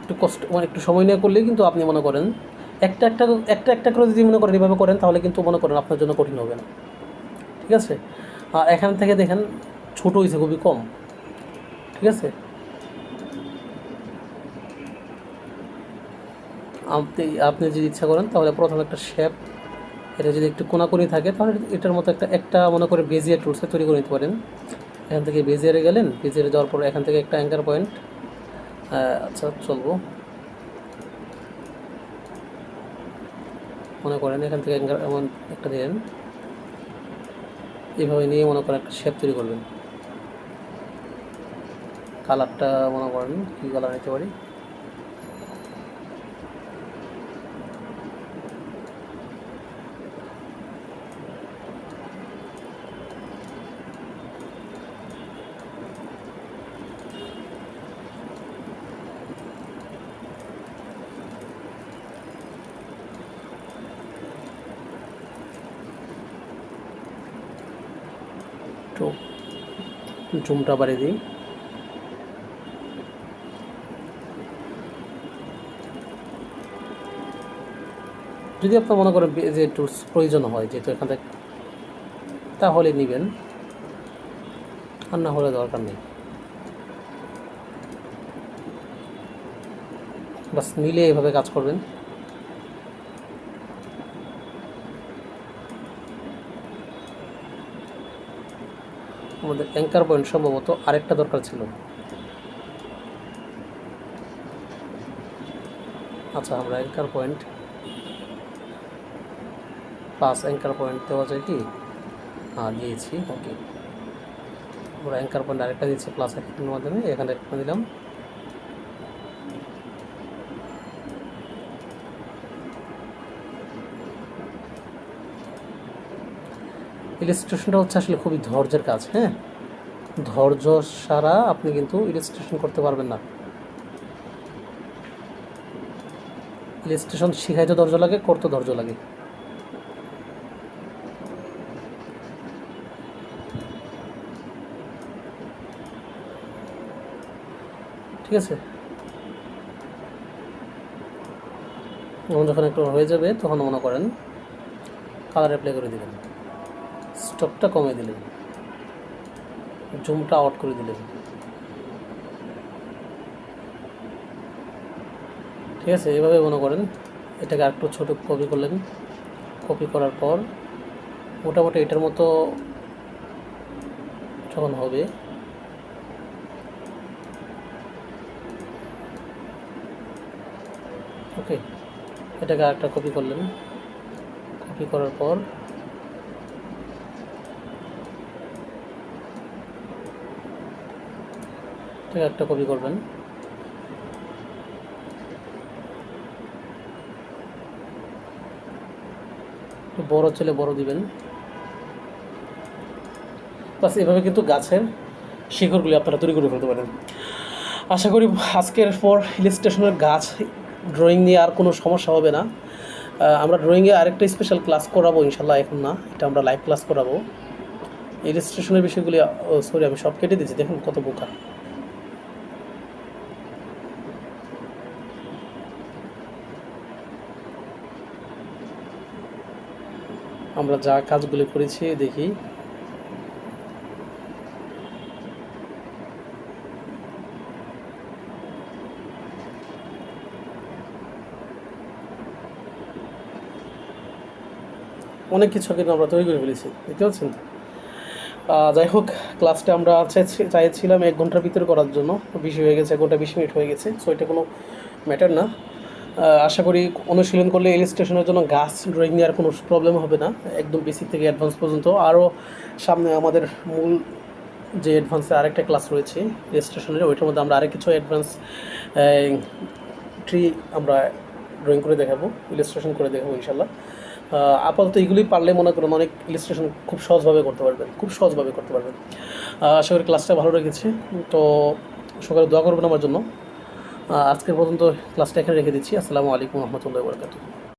একটু কষ্ট মানে একটু সময় নিয়ে করলে কিন্তু আপনি মনে করেন একটা একটা একটা একটা করে যদি মনে করেন এভাবে করেন তাহলে কিন্তু মনে করেন আপনার জন্য কঠিন হবে না। ঠিক আছে, আর এখান থেকে দেখেন ছোটো হয়েছে খুবই কম। ঠিক আছে, আপনি আপনি যদি ইচ্ছা করেন তাহলে প্রথমে একটা শেপ, এটা যদি একটু কোনাকুনি থাকে তাহলে এটার মতো একটা একটা মনে করে বেজিয়ার টুলসে তৈরি করে নিতে পারেন। এখান থেকে বেজিয়ারে গেলেন, বেজিয়ারে যাওয়ার পর এখান থেকে একটা অ্যাঙ্কার পয়েন্ট, আচ্ছা চলবো, মনে করেন এখান থেকে অ্যাঙ্কার এমন একটা দিলেন, এইভাবে নিয়ে মনে করেন একটা শেপ তৈরি করবেন। কালারটা মনে করেন কী কালার নিতে পারি, একটু জুমটা বাড়িয়ে দিই। যদি আপনার মনে করেন যে টুলস প্রয়োজন হয় যেহেতু এখান থেকে, তাহলে নেবেন, আর না হলে দরকার নেই। বাস নিলে এভাবে কাজ করবেন। আমাদের অ্যাঙ্কার পয়েন্ট সম্ভবত আরেকটা দরকার ছিল। আচ্ছা, আমরা anchor point plus anchor point দেওয়া যায় কি, দিয়েছি, ওকে। আমরা অ্যাঙ্কার পয়েন্ট আরেকটা দিচ্ছি প্লাস এর মাধ্যমে, এখানে একটা দিলাম। ইলাস্ট্রেশনটা হচ্ছে আসলে খুবই ধৈর্যের কাজ। হ্যাঁ, ধৈর্য ছাড়া আপনি কিন্তু ইলাস্ট্রেশন করতে পারবেন না। ইলাস্ট্রেশন শিখাইতে ধৈর্য লাগে, করতে ধৈর্য লাগে। ঠিক আছে, যখন একটু হয়ে যাবে তখন মনে করেন কালার অ্যাপ্লাই করে দিলেন, স্টকটা কমিয়ে দিলেন, জুমটা আউট করে দিলেন। ঠিক আছে, এভাবে মনে করেন এটাকে আরেকটু ছোটো কপি করলেন, কপি করার পর মোটামুটি এটার মতো যখন হবে, ওকে, এটাকে আরেকটা কপি করলেন, কপি করার পর এটাকে একটা কপি করবেন, একটু বড় ছেলে বড় দিবেন। বাস এভাবে কিন্তু গাছের শিকড়গুলি আপনারা তৈরি করে ফেলতে পারেন। আশা করি আজকের পর ইলাস্ট্রেশনের গাছ ড্রয়িং নিয়ে আর কোনো সমস্যা হবে না। আমরা ড্রয়িংয়ে আরেকটা স্পেশাল ক্লাস করাবো ইনশাল্লাহ, এখন না, এটা আমরা লাইভ ক্লাস করাবো। ইলাস্ট্রেশনের বিষয়গুলি, সরি আমি সব কেটে দিচ্ছি, দেখুন কত বোকা। আমরা যা কাজগুলি করেছি দেখি, অনেক কিছু কিন্তু আমরা তৈরি করে ফেলেছি, দেখতে পাচ্ছেন। যাই হোক, ক্লাসটা আমরা চাইছিলাম 1 ঘন্টার ভিতরে করার জন্য, বেশি হয়ে গেছে, 1 ঘন্টা 20 মিনিট হয়ে গেছে। সো এটা কোনো ম্যাটার না। আশা করি অনুশীলন করলে ইলাস্ট্রেশনের জন্য গাছ ড্রয়িং নেওয়ার কোনো প্রবলেম হবে না, একদম বেসিক থেকে অ্যাডভান্স পর্যন্ত। আরও সামনে আমাদের মূল যে অ্যাডভান্সে আরেকটা ক্লাস রয়েছে ইলাস্ট্রেশনের, ওইটার মধ্যে আমরা আরেক কিছু অ্যাডভান্স ট্রি আমরা ড্রয়িং করে দেখাবো, ইলাস্ট্রেশন করে দেখাবো ইনশাল্লাহ। আপাতত এগুলি পারলে মনে করুন অনেক ইলাস্ট্রেশন খুব সহজভাবে করতে পারবেন, খুব সহজভাবে করতে পারবেন। আশা করি ক্লাসটা ভালো লেগেছে। তো সকালে দোয়া করবেন আমার জন্য। আজকের পর্যন্ত ক্লাসটা এখানে রেখে দিচ্ছি। আসসালামু আলাইকুম রহমতুল্লাহি ওয়া বারাকাতুহু।